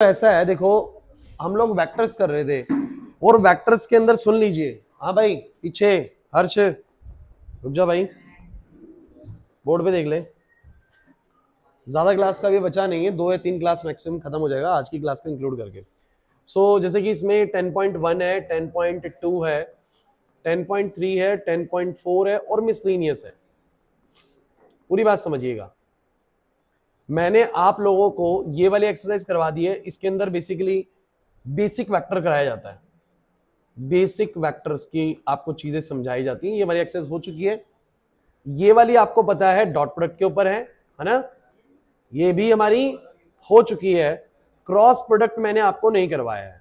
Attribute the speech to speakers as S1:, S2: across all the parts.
S1: ऐसा है, देखो हम लोग वेक्टर्स कर रहे थे और वेक्टर्स के अंदर सुन लीजिए। हाँ भाई पीछे हर्ष रुक जा भाई, बोर्ड पे देख ले। ज्यादा क्लास का भी बचा नहीं है, 2 या 3 क्लास मैक्सिमम खत्म हो जाएगा आज की क्लास को इंक्लूड करके। जैसे कि इसमें 10.1 है, 10.2 है, 10.3 है, 10.4 है और मिसलेनियस है। पूरी बात समझिएगा। मैंने आप लोगों को ये वाली एक्सरसाइज करवा दी है। इसके अंदर बेसिकली बेसिक वेक्टर कराया जाता है, बेसिक वेक्टर्स की आपको चीजें समझाई जाती हैं। ये वाली एक्सरसाइज हो चुकी है। ये वाली आपको पता है डॉट प्रोडक्ट के ऊपर है ना। ये भी हमारी हो चुकी है। क्रॉस प्रोडक्ट मैंने आपको नहीं करवाया है।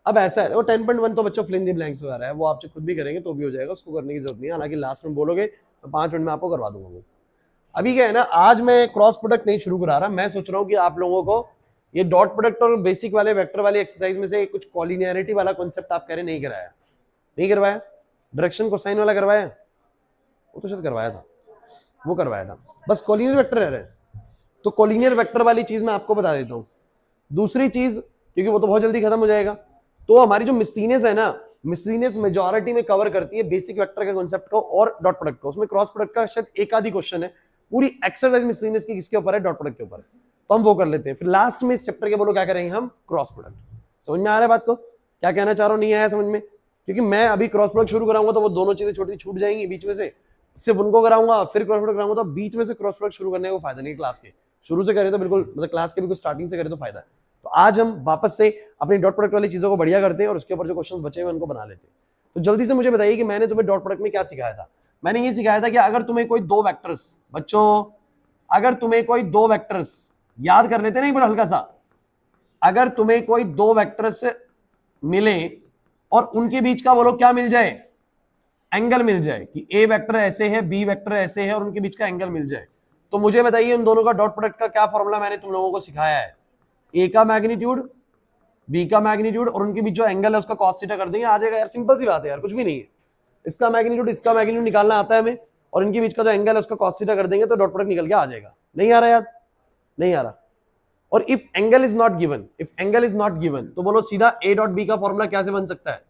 S1: अब ऐसा है, वो 10.1 तो बच्चों फिल इन द ब्लैंक्स वगैरह है, वो आप खुद भी करेंगे तो भी हो जाएगा, उसको करने की जरूरत नहीं है। हालांकि लास्ट में बोलोगे तो 5 मिनट में आपको करवा दूंगा वो। अभी क्या है ना, आज मैं क्रॉस प्रोडक्ट नहीं शुरू करा रहा। मैं सोच रहा हूं कि आप लोगों को ये डॉट प्रोडक्ट और बेसिक वाले वेक्टर वाली एक्सरसाइज में से कुछ कॉलिनियरिटी वाला कॉन्सेप्ट आप कह रहे नहीं कराया, नहीं करवाया। डायरेक्शन कोसाइन वाला करवाया, वो तो शायद करवाया था, वो करवाया था। बस कॉलिनियर वेक्टर रह रहे हैं, तो कॉलिनियर वेक्टर वाली चीज मैं आपको बता देता हूं। दूसरी चीज, क्योंकि वो तो बहुत जल्दी खत्म हो जाएगा, तो हमारी जो मिसलिनियस है ना, मिसलिनियस मेजॉरिटी में कवर करती है बेसिक वेक्टर के कॉन्सेप्ट को और डॉट प्रोडक्ट को। उसमें क्रॉस प्रोडक्ट का शायद एक आधी क्वेश्चन है। पूरी एक्सरसाइज मिसलिनियस की किसके ऊपर है? डॉट प्रोडक्ट के ऊपर है। तो हम वो कर लेते हैं। फिर लास्ट में इस चैप्टर के बोलो क्या करेंगे हम? Cross product. समझ में आ रहा है बात को? क्या कहना चाह रहा हूं? नहीं आया समझ में? क्योंकि मैं अभी क्रॉस प्रोडक्ट शुरू कराऊंगा तो वो दोनों चीजें छोटी छूट जाएंगी बीच में से। सिर्फ उनको कराऊंगा फिर क्रॉस प्रोडक्ट कराऊंगा, तो बीच में से क्रॉस प्रोडक्ट शुरू करने का फायदा नहीं। क्लास के शुरू से करे तो बिल्कुल, मतलब क्लास के बिल्कुल स्टार्टिंग से करे तो फायदा है। तो आज हम वापस से अपनी डॉट प्रोडक्ट वाली चीजों को बढ़िया करते हैं और उसके ऊपर जो क्वेश्चंस बचे हुए उनको बना लेते हैं। तो जल्दी से मुझे बताइए कि मैंने तुम्हें डॉट प्रोडक्ट में क्या सिखाया था। मैंने ये सिखाया था कि अगर तुम्हें कोई दो वेक्टर्स, बच्चों अगर तुम्हें कोई दो वेक्टर्स याद कर लेते नहीं, बड़ा हल्का सा, अगर तुम्हें कोई दो वेक्टर्स मिले और उनके बीच का बोलो क्या मिल जाए? एंगल मिल जाए। कि ए वेक्टर ऐसे है, बी वेक्टर ऐसे है और उनके बीच का एंगल मिल जाए, तो मुझे बताइए उन दोनों का डॉट प्रोडक्ट का क्या फॉर्मूला मैंने तुम लोगों को सिखाया है? ए का मैग्नीट्यूड, बी का मैग्नीट्यूड और उनके बीच जो एंगल है उसका कॉस थीटा कर देंगे, आ जाएगा यार। सिंपल सी बात है यार, कुछ भी नहीं है। इसका मैग्नीट्यूड इसका मैग्नीट्यूड निकालना आता है हमें और इनके बीच का जो एंगल है उसका कॉस थीटा कर देंगे तो डॉट प्रोडक्ट निकल के आ जाएगा। नहीं आ रहा यार? नहीं आ रहा। और if angle is not given, if angle is not given तो बोलो सीधा ए डॉट बी का फॉर्मूला क्या से बन सकता है?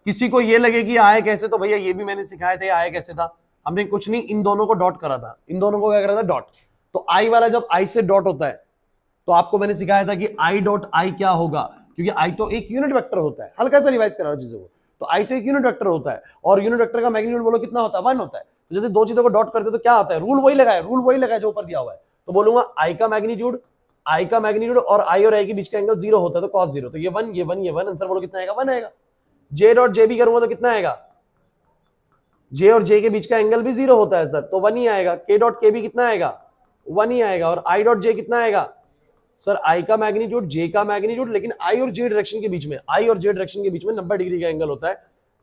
S1: किसी को ये लगे कि आए कैसे, तो भैया ये भी मैंने सिखाए थे। आए कैसे था? हमने कुछ नहीं, इन दोनों को डॉट करा था। इन दोनों को क्या करा था? डॉट। तो आई वाला जब आई से डॉट होता है तो आपको मैंने सिखाया था कि आई डॉट आई क्या होगा, क्योंकि आई तो एक यूनिट वेक्टर होता है। हल्का सा रिवाइज करा चीजों को। तो आई तो एक यूनिट वेक्टर होता है और यूनिट वेक्टर का मैग्नीट्यूड बोलो कितना होता है? 1 होता है। तो जैसे दो चीजों को डॉट करते तो क्या होता है? रूल वही लगाया, रूल वही लगाया जो ऊपर दिया हुआ है। तो बोलूंगा आई का मैग्नीट्यूड, आई का मैग्नीट्यूड और आई और आई के बीच का एंगल 0 होता है तो cos 0। तो ये 1, ये 1, ये 1। आंसर बोलो कितना आएगा? 1 आएगा। जे डॉट जे भी करूंगा तो कितना आएगा? जे और जे के बीच का एंगल भी 0 होता है सर, तो 1 ही आएगा। के डॉट के भी कितना आएगा? 1 ही आएगा। और आई डॉट जे कितना आएगा? सर आई का मैग्नीट्यूड, जे का मैग्नीट्यूड, लेकिन आई और जे डायरेक्शन के बीच में, आई और जे डायरेक्शन के बीच में 90 डिग्री का एंगल होता है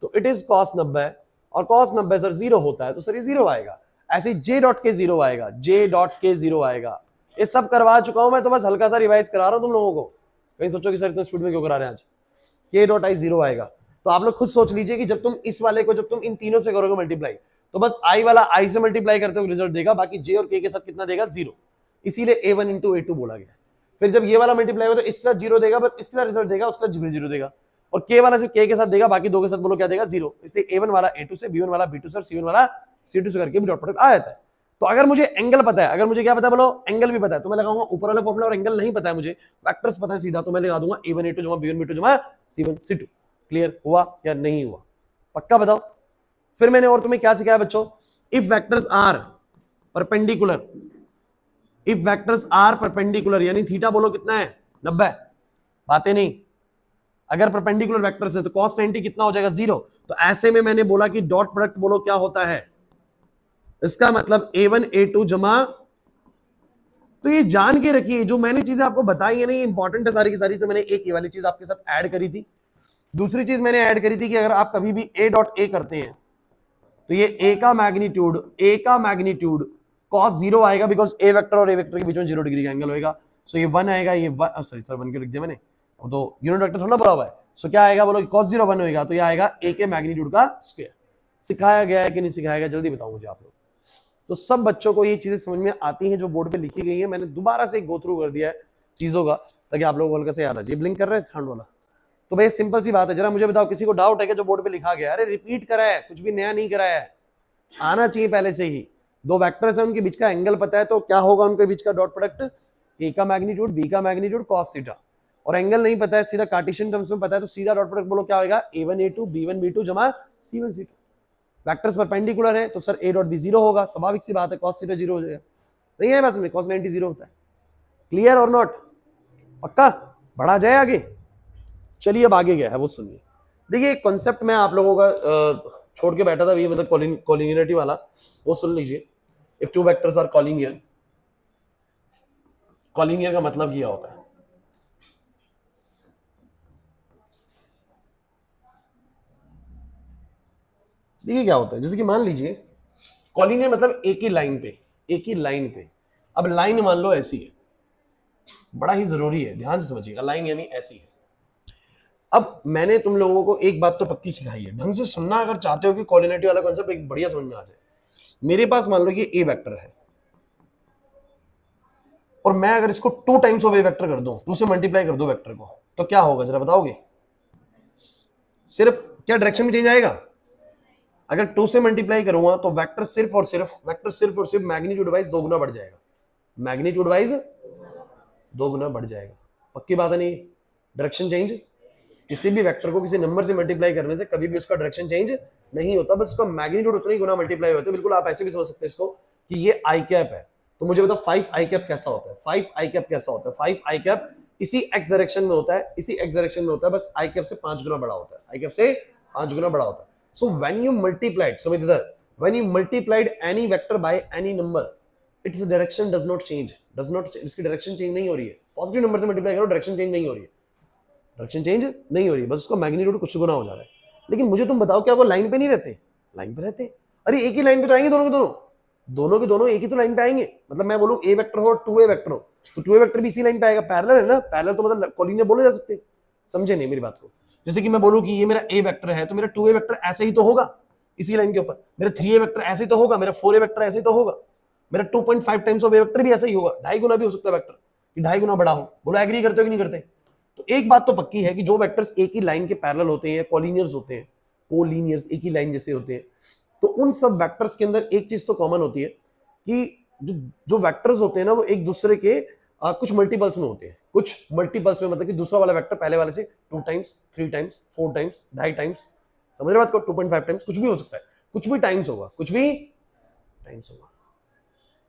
S1: तो इट इज cos 90 और cos 90 सर 0 होता है तो सर ये 0 आएगा। ऐसे जे डॉट के 0 आएगा, जे डॉट के 0 आएगा। ये सब करवा चुका हूं मैं, तो बस हल्का सा रिवाइज करा रहा हूं तुम लोगों को। कहीं सोचो कि सर इतने स्पीड में क्यों करा रहे हैं आज? के डॉट आई 0 आएगा। तो आप लोग खुद सोच लीजिए कि जब तुम इस वाले को, जब तुम इन तीनों से करोगे मल्टीप्लाई, तो बस आई वाला आई से मल्टीप्लाई करते हुए रिजल्ट देगा, बाकी जे और के साथ कितना देगा? 0। इसीलिए A1 इंटू A2 बोला गया। फिर जब ये वाला मल्टीप्लाई हो तो इसके साथ 0 देगा, बस इसके साथ रिजल्ट देगा, उसका 0 देगा। और के वाला सिर्फ के साथ देगा, बाकी दो के साथ बोलो क्या देगा? 0। इसलिए A1 वाला A2 से, B1 वाला B2 से और C1 वाला C2 से करके भी डॉट प्रोडक्ट आ जाता है। तो अगर मुझे एंगल पता है, अगर मुझे क्या पता है बोलो? एंगल भी पता है, तो मैं लगाऊंगा ऊपर वाला फॉर्मूला। और एंगल नहीं पता है मुझे, वेक्टर्स पता है सीधा, तो मैं लगा दूंगा A1 A2 जमा B1 B2 जमा C1 C2। क्लियर हुआ या नहीं हुआ? पक्का बताओ। फिर मैंने और तुम्हें क्या सिखाया बच्चों? If vectors are perpendicular, if vectors are perpendicular यानी थीटा बोलो कितना है? 90। बातें नहीं। अगर परपेंडिकुलर वेक्टर्स है तो cos 90 कितना हो जाएगा? 0। तो ऐसे में मैंने बोला कि डॉट प्रोडक्ट बोलो क्या होता है? इसका मतलब A1 A2 जमा, तो ये जान के रखिए जो मैंने चीजें आपको बताई है ना, ये इंपॉर्टेंट है सारी की सारी। तो मैंने एक ये वाली चीज आपके साथ ऐड करी थी। दूसरी चीज मैंने ऐड करी थी कि अगर आप कभी भी A डॉट A करते हैं तो ये A का मैग्नीट्यूड cos 0 आएगा, बिकॉज A वेक्टर और A वेक्टर के बीच में 0 डिग्री का एंगल होगा। सो ये 1 आएगा, ये सॉरी सर 1 क्यों लिख दिया मैंने? तो यूनिट वेक्टर थोड़ा बड़ा हुआ है। सो क्या आएगा बोलो? cos 0 1 होगा, तो ये आएगा A के मैग्नीट्यूड का स्क्वायर। सिखाया गया है कि नहीं सिखाया गया? जल्दी बताओ मुझे आप लोग। तो सब बच्चों को ये चीजें समझ में आती हैं जो बोर्ड पे लिखी गई है। मैंने दोबारा से गो थ्रू कर दिया है चीजों का, ताकि आप लोगों को हल्का से याद आ जाए। ब्लिंक कर रहे हैं साउंड वाला? तो भाई सिंपल सी बात है, जरा मुझे बताओ, किसी को डाउट है कि जो बोर्ड पे लिखा गया? अरे रिपीट करा है, कुछ भी नया नहीं कराया है, आना चाहिए पहले से ही। दो वेक्टर्स है, उनके बीच का एंगल पता है, तो क्या होगा उनके बीच का डॉट प्रोडक्ट? ए का मैग्नीट्यूड बी का मैग्नीट्यूड कॉस थीटा। और एंगल नहीं पता है, सीधा कार्टेशियन टर्म्स में पता है, तो सीधा डॉट प्रोडक्ट बोलो क्या होगा? a1 a2 b1 b2 जमा c1 c2। वेक्टर्स परपेंडिकुलर है तो सर a डॉट b 0 होगा, स्वाभाविक सी बात है, cos थीटा 0 हो जाएगा। नहीं है बस में cos 90 0 होता है। क्लियर और नॉट? पक्का? बढ़ा जाए आगे? चलिए अब आगे गया है वो सुनिए। देखिए एक कॉन्सेप्ट मैं आप लोगों का छोड़ के बैठा था, ये मतलब कॉलिनियरिटी वाला, वो सुन लीजिए। If two vectors are collinear, collinear का मतलब क्या होता है? देखिए क्या होता है, जैसे कि मान लीजिए कॉलिनियर मतलब एक ही लाइन पे, एक ही लाइन पे। अब लाइन मान लो ऐसी है, बड़ा ही जरूरी है, ध्यान से समझिएगा, लाइन यानी ऐसी है। अब मैंने तुम लोगों को एक बात तो पक्की सिखाई है, ढंग से सुनना अगर चाहते हो कि कॉलिनियरिटी वाला कॉन्सेप्ट एक बढ़िया समझ में आ जाए। मेरे पास मान लो कि ए वेक्टर है, और मैं अगर इसको 2 टाइम्स ऑफ ए वेक्टर कर दूं, 2 से मल्टीप्लाई कर दूं वेक्टर को, तो क्या होगा जरा बताओगे? सिर्फ क्या डायरेक्शन में चेंज आएगा? अगर 2 से मल्टीप्लाई करूंगा तो वेक्टर सिर्फ और सिर्फ मैग्नीट्यूड वाइज 2 गुना बढ़ जाएगा, मैग्नीट्यूड वाइज 2 गुना बढ़ जाएगा। पक्की बात है नहीं? डायरेक्शन चेंज किसी भी वेक्टर को किसी नंबर से मल्टीप्लाई करने से कभी भी उसका डायरेक्शन चेंज नहीं होता, बस उसका मैग्नीट्यूड उतना ही गुना मल्टीप्लाई होता है। बिल्कुल आप ऐसे भी समझ सकते हैं इसको कि ये आई कैप है, तो मुझे बताओ 5 आई कैप कैसा होता है? 5 आई कैप कैसा होता है? 5 आई कैप इसी एक्स डायरेक्शन में होता है, इसी एक्स डायरेक्शन में होता है, बस आई कैप से 5 गुना बड़ा होता है, आई कैप से 5 गुना बड़ा होता है। So when you multiplied, so when you multiplied any vector by any number, its direction does not change, इसकी डायरेक्शन चेंज नहीं हो रही है। पॉजिटिव नंबर से मल्टीप्लाई करो, डायरेक्शन चेंज नहीं हो रही है, डायरेक्शन चेंज नहीं हो रही है, बस उसका मैग्नीट्यूड कुछ गुना हो जा रहा है। लेकिन मुझे तुम बताओ, क्या वो लाइन पे नहीं रहते? लाइन पे रहते। अरे एक ही लाइन पे तो आएंगे दोनों के दोनों, दोनों के दोनों एक ही तो लाइन पे आएंगे। मतलब मैं बोलूं ए वेक्टर हो और 2a वेक्टर हो, तो 2a वेक्टर भी इसी लाइन पे आएगा, पैरेलल है ना। पैरेलल तो मतलब कॉलिनियर बोले जा सकते, समझे नहीं मेरी बात को? जैसे कि मैं बोलूं कि ये मेरा ए वेक्टर है, तो मेरा 2a वेक्टर ऐसे ही तो होगा इसी लाइन के ऊपर, मेरा 3a वेक्टर ऐसे ही तो होगा, मेरा 4a वेक्टर ऐसे ही तो होगा, मेरा 2.5 टाइम्स ऑफ ए वेक्टर भी ऐसे ही होगा, 2.5 गुना भी हो सकता है वेक्टर, कि 2.5 गुना बड़ा हो। बोलो एग्री करते हो कि नहीं करते? तो एक बात तो पक्की है कि जो वेक्टर्स एक ही लाइन के पैरेलल होते हैं, कॉलिनियर्स होते हैं, कोलिनियर्स एक ही लाइन जैसे होते हैं, तो उन सब वेक्टर्स के अंदर एक चीज तो कॉमन होती है कि जो वेक्टर्स होते हैं ना, वो एक दूसरे के कुछ मल्टीपल्स में होते हैं, कुछ मल्टीपल्स में, मतलब कि दूसरा वाला वेक्टर पहले वाले से 2 टाइम्स, 3 टाइम्स, 4 टाइम्स, 2.5 टाइम्स, समझ रहे बात को? 2.5 टाइम्स, कुछ भी हो सकता है, कुछ भी टाइम्स होगा, कुछ भी टाइम्स होगा।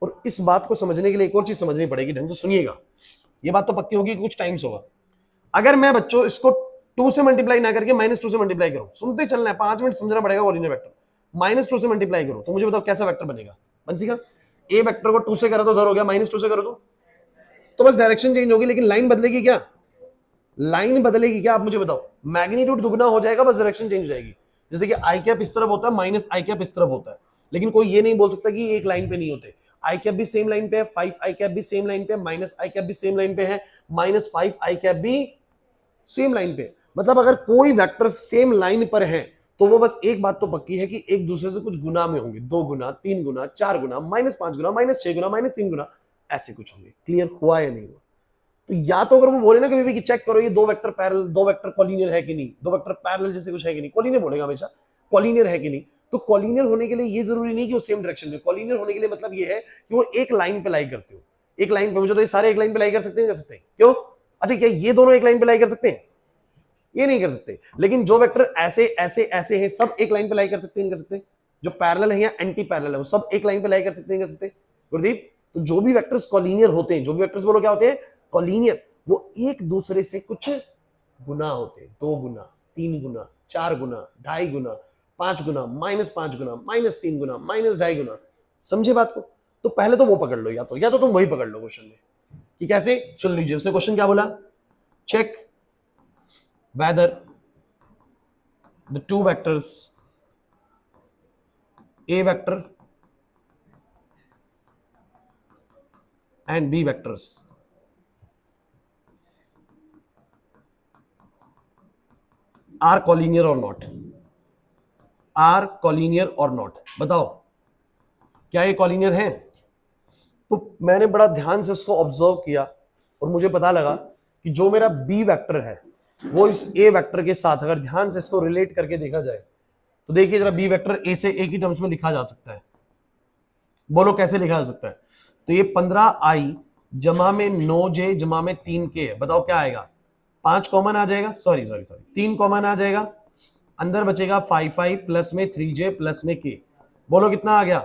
S1: और इस बात को समझने के लिए एक और चीज समझनी पड़ेगी, ढंग से सुनिएगा। ये बात तो पक्की होगी कि कुछ टाइम्स होगा। अगर मैं बच्चों इसको 2 से मल्टीप्लाई ना करके -2 से मल्टीप्लाई करूं, सुनते चलना है, 5 मिनट समझना पड़ेगा कॉलिनियर वेक्टर, -2 से मल्टीप्लाई करो, तो मुझे बताओ कैसा वेक्टर बनेगा? बंसीगा ए वेक्टर को 2 से करा तो उधर हो गया, -2 से करो तो बस डायरेक्शन चेंज होगी, लेकिन लाइन बदलेगी क्या? लाइन बदलेगी क्या? आप मुझे बताओ। मैग्नीट्यूड दुगना हो जाएगा, बस डायरेक्शन चेंज हो जाएगी। जैसे कि आई कैप इस तरफ होता है, माइनस आई कैप इस तरफ होता है, लेकिन कोई ये नहीं बोल सकता कि एक लाइन पे नहीं होते। आई कैप भी सेम लाइन पे है, 5 आई कैप भी सेम लाइन पे है, माइनस आई कैप भी सेम लाइन पे है, -5 आई कैप भी सेम लाइन पे। मतलब अगर कोई वेक्टर सेम लाइन पर है तो वो बस एक बात तो पक्की है कि एक दूसरे से कुछ गुना में होंगे, 2 गुना, 3 गुना, 4 गुना, -5 गुना, -6 गुना, -3 गुना, ऐसे कुछ होंगे। क्लियर हुआ या नहीं हुआ? तो या तो अगर वो बोले ना कभी भी कि चेक करो ये 2 वेक्टर पैरेलल, 2 वेक्टर कॉलिनियर है कि नहीं, 2 वेक्टर पैरेलल जैसे कुछ है कि नहीं, कॉलिनियर बोलेगा हमेशा, कॉलिनियर है कि नहीं। तो कॉलिनियर होने के लिए ये जरूरी नहीं कि वो सेम डायरेक्शन में, कॉलिनियर होने के लिए मतलब ये है कि वो एक लाइन पे लाई करते हो, एक लाइन पे। मुझे तो ये सारे एक लाइन पे लाई कर सकते हैं, कर सकते हैं? क्यों? अच्छा क्या ये दोनों एक लाइन पे लाई कर सकते हैं? ये नहीं कर सकते। लेकिन जो वेक्टर ऐसे ऐसे ऐसे हैं, सब एक लाइन पे लाई कर सकते हैं, नहीं कर सकते? जो पैरेलल है या एंटी पैरेलल है, वो सब एक लाइन पे लाई कर सकते हैं, कर सकते? गुरदीप, तो जो भी वेक्टर्स कॉलिनियर होते हैं, जो भी वेक्टर्स बोलो क्या होते हैं? कॉलिनियर, वो एक दूसरे से कुछ गुना होते हैं, 2 गुना, 3 गुना, 4 गुना, 2.5 गुना, 5 गुना, -5 गुना, -3 गुना, -2.5 गुना। समझे बात को? तो पहले तो वो पकड़ लो, या तो तुम वही पकड़ लो क्वेश्चन में कि कैसे। सुन लीजिए उसने क्वेश्चन क्या बोला, check whether the two vectors A vector and B vectors are collinear or not, are collinear or not। बताओ क्या ये कॉलिनियर है? तो मैंने बड़ा ध्यान से इसको ऑब्जर्व किया और मुझे पता लगा कि जो मेरा बी वेक्टर है वो इस ए वेक्टर के साथ अगर ध्यान से इसको रिलेट करके देखा जाए तो देखिए जरा, बी वेक्टर ए से ए की टर्म्स में लिखा जा सकता है। बोलो कैसे लिखा जा सकता है? तो ये 15i जमा में 9j जमा में 3k है। बताओ क्या आएगा? 5 कॉमन आ जाएगा, सॉरी 3 कॉमन आ जाएगा, अंदर बचेगा 5i प्लस में 3j प्लस में k। बोलो कितना आ गया?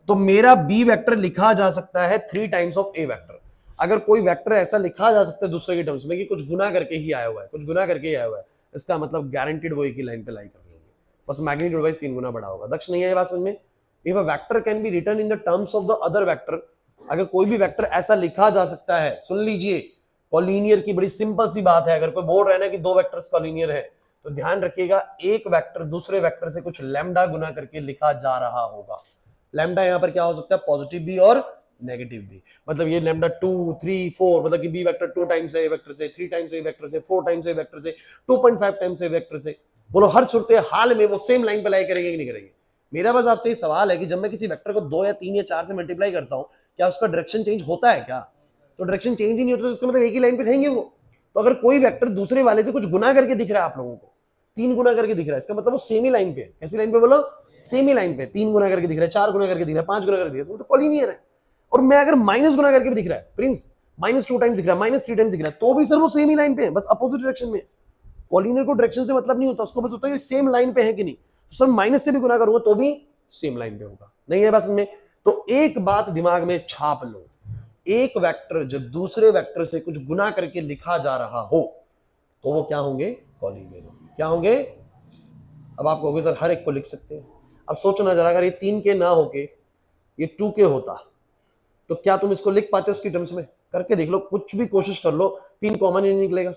S1: तो मेरा बी वेक्टर लिखा जा सकता है 3 टाइम्स ऑफ ए वेक्टर। अगर कोई वेक्टर ऐसा लिखा जा सकता है दूसरे के टर्म्स में कि कुछ गुना करके ही आया हुआ है, कुछ गुना करके ही आया हुआ है, इसका मतलब गारंटीड वो एक ही लाइन पे लाई कर रही होगी, बस मैग्नीट्यूड वाइज 3 गुना बड़ा होगा। दक्ष नहीं है ये बात समझ में? If a vector can be written in the terms of the other vector, अगर कोई भी वेक्टर ऐसा लिखा जा सकता है, सुन लीजिए कॉलिनियर की बड़ी सिंपल सी बात है। अगर कोई बोल रहा है ना कि दो वेक्टर्स कॉलिनियर है, तो ध्यान रखिएगा एक वेक्टर दूसरे वेक्टर से कुछ लैम्डा गुना करके लिखा जा रहा होगा। लैम्डा यहाँ पर क्या हो सकता है? पॉजिटिव भी और नेगेटिव भी। मतलब ये लैम्डा 2, 3, 4, मतलब कि बी वेक्टर 2 टाइम्स ए वेक्टर से, 3 टाइम्स ए वेक्टर से, 4 टाइम्स ए वेक्टर से, 2.5 टाइम्स ए वेक्टर से। बोलो हर सूरत हाल में वो सेम लाइन पे लाई करेंगे कि नहीं करेंगे? मेरा बस आपसे ये सवाल है कि जब मैं किसी वेक्टर को 2 या 3 या 4 से मल्टीप्लाई करता हूं, क्या उसका डायरेक्शन चेंज होता है क्या? तो डायरेक्शन चेंज ही नहीं होता तो इसका मतलब एक ही लाइन पे रहेंगे वो। तो अगर कोई वेक्टर दूसरे वाले से कुछ गुना करके दिख रहा है आप लोगों को, 3 गुना करके दिख रहा है, इसका मतलब वो सेम ही लाइन पे है। कैसी लाइन पे? बोलो सेम ही लाइन पे। 3 गुना करके दिख रहा है, 4 गुना करके दिख रहा है, 5 गुना करके दिख रहा है, तो कॉलिनियर है। और मैं अगर माइनस गुना करके भी दिख रहा है, प्रिंस -2 टाइम्स दिख रहा है, -3 टाइम्स दिख रहा है, तो भी सर वो सेम ही लाइन पे है, बस अपोजिट डायरेक्शन में। कॉलिनियर को डायरेक्शन से मतलब नहीं होता, उसको बस होता है कि सेम लाइन पे है कि नहीं। तो सर माइनस से भी गुना करूंगा तो भी सेम लाइन पे होगा। नहीं है बस में? तो एक बात दिमाग में छाप लो, एक वेक्टर जब दूसरे वेक्टर से कुछ गुना करके लिखा जा रहा हो तो वो क्या होंगे? कॉलिनियर होंगे। क्या होंगे? अब आप कहोगे सर हर एक को लिख सकते हैं। अब सोचना जरा, अगर ये 3 के ना होके ये 2 के होता तो क्या तुम इसको लिख पाते उसकी टर्म्स में? करके देख लो, कुछ भी कोशिश कर लो, 3 कॉमन ही नहीं निकलेगा।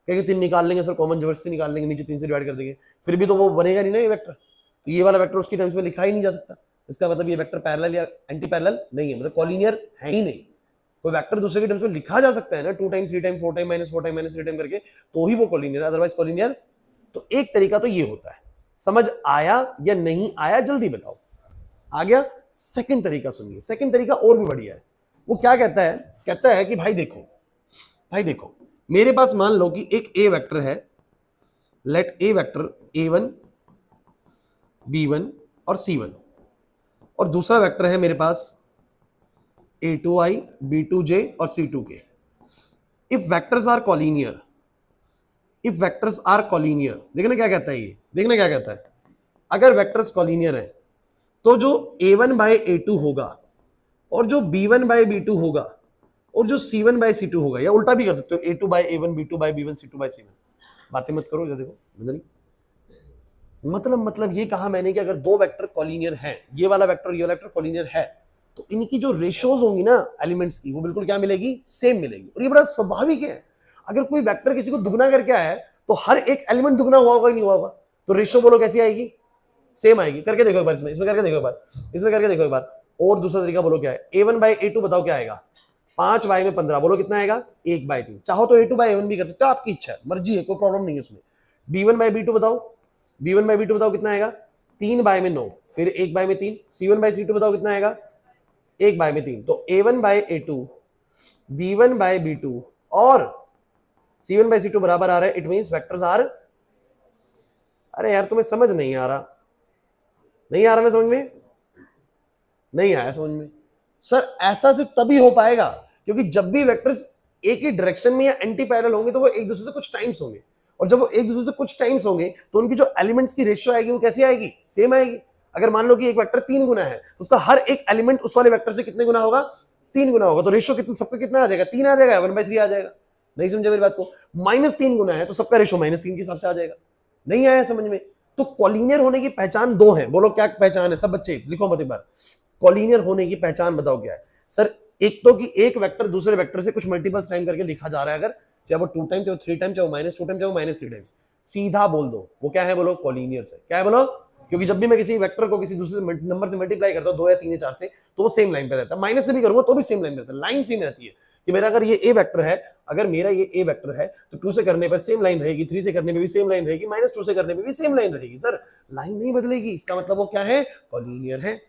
S1: क्योंकि 3 निकाल लेंगे सर, कॉमन जबरदस्ती निकाल लेंगे, नीचे 3 से डिवाइड कर देंगे, फिर भी तो वो बनेगा नहीं ना ये वेक्टर। तो ये वाला वेक्टर उसकी टर्म्स में लिखा ही नहीं जा सकता। इसका मतलब ये वेक्टर पैरेलल या एंटी पैरेलल नहीं है, मतलब कॉलिनियर है ही नहीं। कोई वेक्टर दूसरे के टर्म्स में लिखा जा सकता है ना, 2 time 3 time 4 time -4 time -3 time करके, तो ही वो कॉलिनियर, अदरवाइज कॉलिनियर। तो एक तरीका तो ये होता है। समझ आया या नहीं आया जल्दी बताओ। आ गया? सेकंड तरीका सुनिए, सेकंड तरीका और भी बढ़िया है। वो क्या कहता है? कहता है कि भाई देखो मेरे पास मान लो कि एक ए वेक्टर है, लेट ए वेक्टर a1 b1 और c1, और दूसरा वेक्टर है मेरे पास a2i b2j और c2k। If vectors are collinear, if vectors are collinear, देखना क्या कहता है ये, देखना क्या कहता है। अगर वेक्टर्स कॉलिनियर है तो जो a1 बाय a2 होगा और जो b1 बाय b2 होगा और जो c1 बाय c2 होगा, या उल्टा भी कर सकते हो, a2 bye a1 b2 bye b1 c2 bye c1। बातें मत करो, देखो मतलब ये कहा मैंने कि अगर दो वेक्टर कॉलिनियर हैं, ये वाला वेक्टर ये वाला वेक्टर कॉलिनियर है, तो इनकी जो रेशियोज होंगी ना एलिमेंट्स की, वो बिल्कुल क्या मिलेगी? सेम मिलेगी। और ये बड़ा स्वाभाविक है। अगर कोई वेक्टर किसी को दुगना करके आया है तो हर एक एलिमेंट दुगना हुआ होगा ही नहीं हुआ होगा, तो रेशियो बोलो कैसी आएगी? सेम आएगी। करके देखो एक बार, इसमें करके देखो एक बार, इसमें करके देखो एक बार। और दूसरा तरीका बोलो क्या है? a1 बाय a2 बताओ क्या आएगा? 5 बाय में 15, बोलो कितना आएगा? 1 बाय 3। चाहो तो a2 बाय a1 भी कर सकते हो, आपकी इच्छा है, मर्जी है, कोई प्रॉब्लम नहीं है उसमें। b1 बाय b2 बताओ, b1 बाय b2 बताओ कितना आएगा? 3 बाय में 9, फिर 1 बाय में 3। c1 बाय c2 बताओ कितना आएगा? 1 बाय में 3। तो a1 bye a2, b1 bye b2 और c1 बाय c2 बराबर आ रहा है। इट मींस वेक्टर्स आर, अरे यार तुम्हें समझ नहीं आ रहा, नहीं आ रहा ना समझ में? नहीं आया समझ में? सर ऐसा सिर्फ तभी हो पाएगा क्योंकि जब भी वेक्टर्स एक ही डायरेक्शन में या एंटी पैरेलल होंगे तो वो एक दूसरे से कुछ टाइम्स होंगे, और जब वो एक दूसरे से कुछ टाइम्स होंगे तो उनकी जो एलिमेंट्स की रेशियो आएगी वो कैसी आएगी? सेम आएगी। अगर मान लो कि एक वेक्टर 3 गुना है तो उसका हर एक एलिमेंट उस वाले वेक्टर से कितने गुना होगा? 3 गुना होगा। तो रेशियो कितना, सबका कितना आ जाएगा? 3 आ जाएगा, 1/3 आ जाएगा। नहीं समझे मेरी बात को? -3 गुना है तो सबका रेशियो -3 के हिसाब से आ जाएगा। नहीं आया समझ में? तो कॉलिनियर होने की पहचान 2 है। बोलो क्या पहचान है? सब बच्चे लिखो मत एक बार। कॉलिनियर होने की पहचान बताओ क्या है? सर एक तो कि एक वेक्टर दूसरे वेक्टर से कुछ मल्टीपल्स टाइम करके लिखा जा रहा है, अगर चाहे वो 2 टाइम, चाहे वो 3 टाइम, चाहे वो -2 टाइम, चाहे वो -3 टाइम्स, सीधा बोल दो वो क्या है? बोलो कॉलिनियर से। क्या है बोलो? क्योंकि जब भी मैं किसी वेक्टर को किसी दूसरे नंबर से मल्टीप्लाई करता हूं, 2 या 3 या 4 से, तो वो सेम लाइन पे रहता है। माइनस से भी करूंगा तो भी सेम लाइन पे रहता है, लाइन सेम रहती है। कि मेरा अगर ये ए वेक्टर है, अगर मेरा ये ए वेक्टर है तो 2 से करने पर सेम लाइन रहेगी, 3 से करने पे भी सेम लाइन रहेगी, -2 से करने पे भी सेम लाइन रहेगी। सर लाइन नहीं बदलेगी, इसका मतलब वो क्या है? कॉलिनियर है।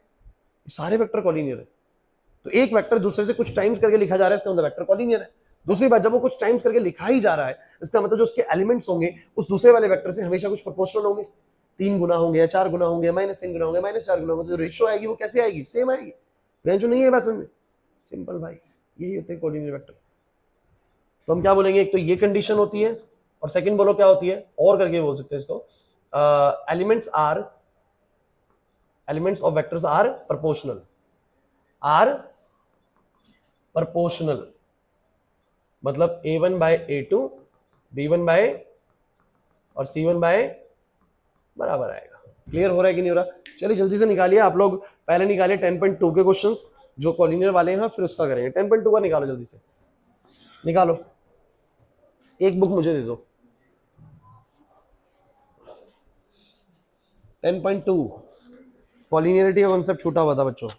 S1: सारे वेक्टर कॉलिनियर है। तो एक वेक्टर दूसरे से कुछ टाइम्स करके लिखा जा रहा है, इसका मतलब वेक्टर कॉलिनियर है। दूसरी बात, जब वो कुछ टाइम्स करके लिखा ही जा रहा है, इसका मतलब जो उसके एलिमेंट्स होंगे उस दूसरे वाले वेक्टर से हमेशा कुछ प्रोपोर्शनल होंगे, 3 गुना होंगे या 4 गुना होंगे, -3 गुना होंगे, -4 गुना होंगे, तो रेशियो आएगी वो कैसे आएगी, सेम आएगी। ब्रांच नहीं है बस में, सिंपल भाई, यही होते हैं कॉलिनियर वेक्टर। तो हम क्या बोलेंगे, एक तो ये कंडीशन होती है, और सेकंड बोलो क्या होती है, और करके बोल सकते हैं इसको, elements of vectors are proportional, मतलब a1 by a2, b1 by और c1 by बराबर आएगा। क्लियर हो रहा है कि नहीं हो रहा? चलिए जल्दी से निकालिए आप लोग, पहले निकालिए 10.2 के क्वेश्चंस जो कॉलिनियर वाले हैं, फिर उसका करेंगे। 10.2 का निकालो, जल्दी से निकालो, एक बुक मुझे दे दो। 10.2 कॉलिनियरिटी का कॉन्सेप्ट छूटा हुआ था बच्चों,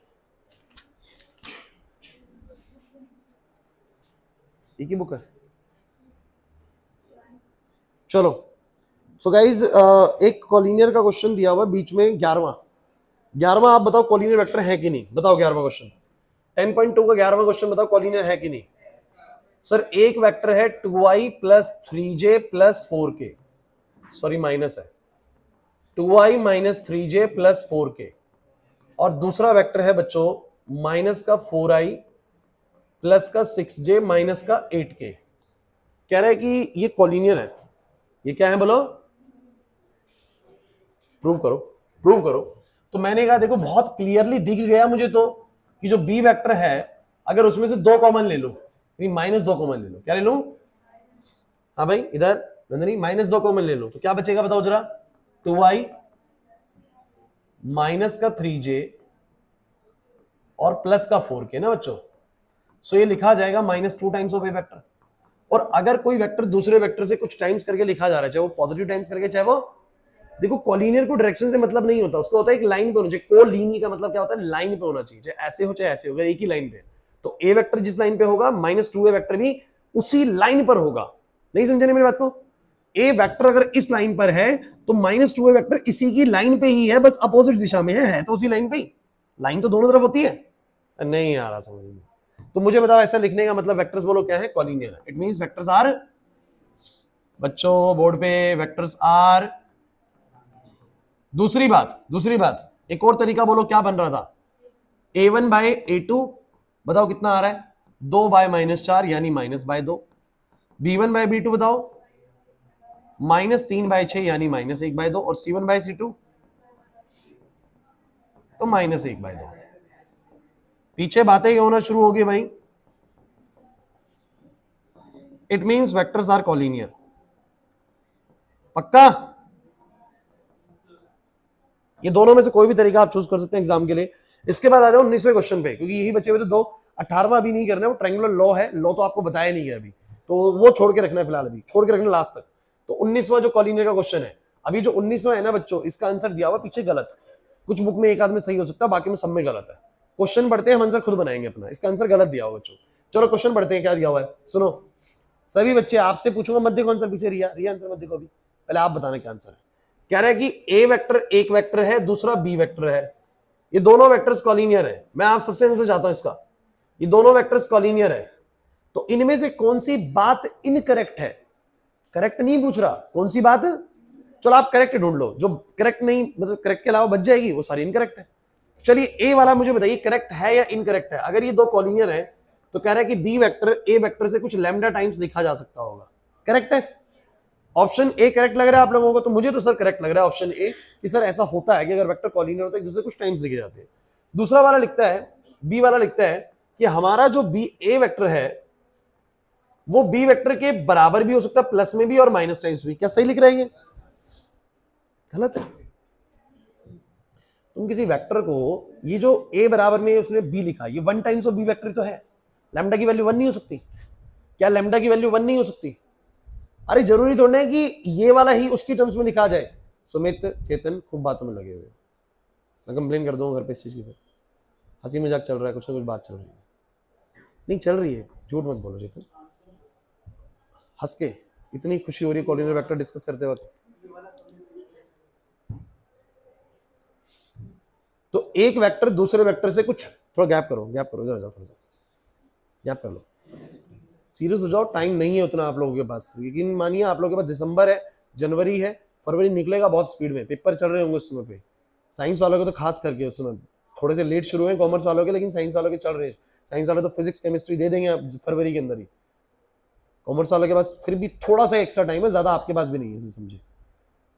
S1: एक ही बुक है। चलो सो गाइज, एक कॉलिनियर का क्वेश्चन दिया हुआ बीच में, 11वां आप बताओ कॉलिनियर वेक्टर है कि नहीं, बताओ 11वां क्वेश्चन, 10.2 का 11वां क्वेश्चन बताओ कॉलिनियर है कि नहीं। सर एक वेक्टर है 2i + 3j + 4k, sorry minus है, 2i - 3j + 4k, और दूसरा वेक्टर है बच्चों माइनस का 4i प्लस का 6j माइनस का 8k। कह रहा है कि ये कॉलिनियर है, ये क्या है बोलो, प्रूव करो। तो मैंने कहा देखो बहुत क्लियरली दिख गया मुझे तो कि जो बी वेक्टर है अगर उसमें से 2 कॉमन ले लो, -2 कॉमन ले लो, क्या ले लो, हाँ भाई इधर नंदनी -2 कॉमन ले लो, तो क्या बचेगा बताओ जरा, 2i माइनस का 3j और प्लस का 4k ना बच्चों। सो ये लिखा जाएगा -2 टाइम्स ऑफ ए वेक्टर। और अगर कोई वेक्टर दूसरे वेक्टर से कुछ टाइम्स करके लिखा जा रहा है, चाहे वो पॉजिटिव टाइम्स करके, चाहे वो, देखो कॉलिनियर को डायरेक्शन से मतलब नहीं होता, उसका होता है एक लाइन पे होना चाहिए। कोलिनी का मतलब क्या होता है, लाइन पे होना चाहिए, चाहे ऐसे हो चाहे ऐसे हो, एक ही लाइन पे। तो ए वेक्टर जिस लाइन पे होगा -2a वेक्टर भी उसी लाइन पर होगा। नहीं समझे मेरी बात को? ए वेक्टर अगर इस लाइन पर है तो -2a वेक्टर इसी की लाइन पे ही है, बस अपोजिट दिशा में है तो उसी लाइन पे ही। लाइन तो दोनों तरफ होती है, नहीं आ रहा समझ में? तो मुझे बताओ ऐसा लिखने का मतलब वेक्टर्स बोलो क्या है, collinear. It means vectors are, बच्चों बोर्ड पे वेक्टर्स आर। दूसरी बात एक और तरीका बोलो क्या बन रहा था, a1 by a2 बताओ कितना आ रहा है, 2 by -4 यानी -2। b1 by b2 बताओ -3 by 6 यानी -1/2, और c1 by c2 तो -1/2। पीछे बातें क्या होना शुरू होगी भाई, it means vectors are collinear. पक्का? ये दोनों में से कोई भी तरीका आप चूज कर सकते हैं एग्जाम के लिए। इसके बाद आ जाओ 19वें क्वेश्चन पे, क्योंकि यही बचे हुए तो 2, 18वां अभी नहीं करना है, वो ट्रायंगुलर लॉ है, लॉ तो आपको बताया नहीं है अभी, तो वो छोड़ के रखना है फिलहाल, अभी छोड़ के रखना लास्ट तक। तो 19वां जो कॉलिनियर का क्वेश्चन है, अभी जो 19वां है ना बच्चों, इसका आंसर दिया हुआ पीछे गलत, कुछ बुक में एक आध में सही हो सकता है, बाकी में सब में गलत है। क्वेश्चन पढ़ते हैं, हम आंसर खुद बनाएंगे अपना, इसका आंसर गलत दिया हुआ बच्चों। चलो क्वेश्चन पढ़ते हैं क्या दिया हुआ है, सुनो सभी बच्चे, आपसे पूछूंगा मत देखो आंसर पीछे, रिया आंसर मत देखो, अभी पहले आप बताना क्या आंसर है। कह रहा है कि ए वेक्टर एक वेक्टर है, दूसरा बी वेक्टर है, ये दोनों वेक्टर्स कॉलिनियर है। मैं आप सबसे आंसर चाहता हूं इसका, ये दोनों वेक्टर्स कॉलिनियर है, तो इनमें से कौन सी बात इनकरेक्ट है? करेक्ट नहीं पूछ रहा, कौन सी बात, चलो आप करेक्ट ढूंढ लो, जो करेक्ट नहीं मतलब करेक्ट के अलावा बच जाएगी वो सारी इनकरेक्ट है। चलिए ए वाला मुझे बताइए करेक्ट है या इनकरेक्ट है। अगर ये दो कॉलिनियर है तो कह रहा है कि बी वेक्टर ए वेक्टर से कुछ लैम्डा टाइम्स लिखा जा सकता होगा, करेक्ट है? ऑप्शन ए करेक्ट लग रहा है आप लोगों को, तो मुझे तो सर करेक्ट लग रहा है ऑप्शन ए, कि सर ऐसा होता है कि अगर वेक्टर कॉलिनियर होता है एक दूसरे कुछ टाइम्स लिखे जाते हैं। दूसरा वाला लिखता है, बी वाला लिखता है कि हमारा जो बी ए वेक्टर है वो बी वेक्टर के बराबर भी हो सकता है, प्लस में भी और माइनस टाइम्स भी। क्या सही लिख रहा है ये? गलत है। तुम किसी वेक्टर को, ये जो ए बराबर में उसने बी लिखा, ये 1 टाइम्स ऑफ बी वेक्टर तो है, लैम्डा की वैल्यू 1 नहीं हो सकती क्या? लैम्डा की वैल्यू 1 नहीं हो सकती? अरे जरूरी थोड़ा है कि ये वाला ही उसकी टर्म्स में लिखा जाए। सुमित चेतन खूब बातों में लगे हुए, मैं कंप्लेन कर दूंगा घर पे इस चीज की, हंसी मजाक चल रहा है, कुछ ना कुछ बात चल रही है, नहीं चल रही है, झूठ मत बोलो चेतन। हंस के इतनी खुशी हो रही है कॉलिनियर वेक्टर डिस्कस करते वक्त। तो एक वेक्टर दूसरे वेक्टर से कुछ, थोड़ा गैप करो इधर जाओ, थोड़ा सा गैप कर लो, सीरियस हो जाओ, टाइम नहीं है उतना आप लोगों के पास। लेकिन मानिए आप लोगों के पास दिसंबर है, जनवरी है, फरवरी निकलेगा बहुत स्पीड में, पेपर चल रहे होंगे उस समय पे, साइंस वालों के तो खास करके उस समय थोड़े से लेट शुरू हुए कॉमर्स वालों के, लेकिन साइंस वालों के चल रहे हैं। साइंस वाले तो फिजिक्स केमिस्ट्री दे देंगे फरवरी के अंदर ही, कॉमर्स वालों के पास फिर भी थोड़ा सा एक्स्ट्रा टाइम है, ज्यादा आपके पास भी नहीं है, समझे।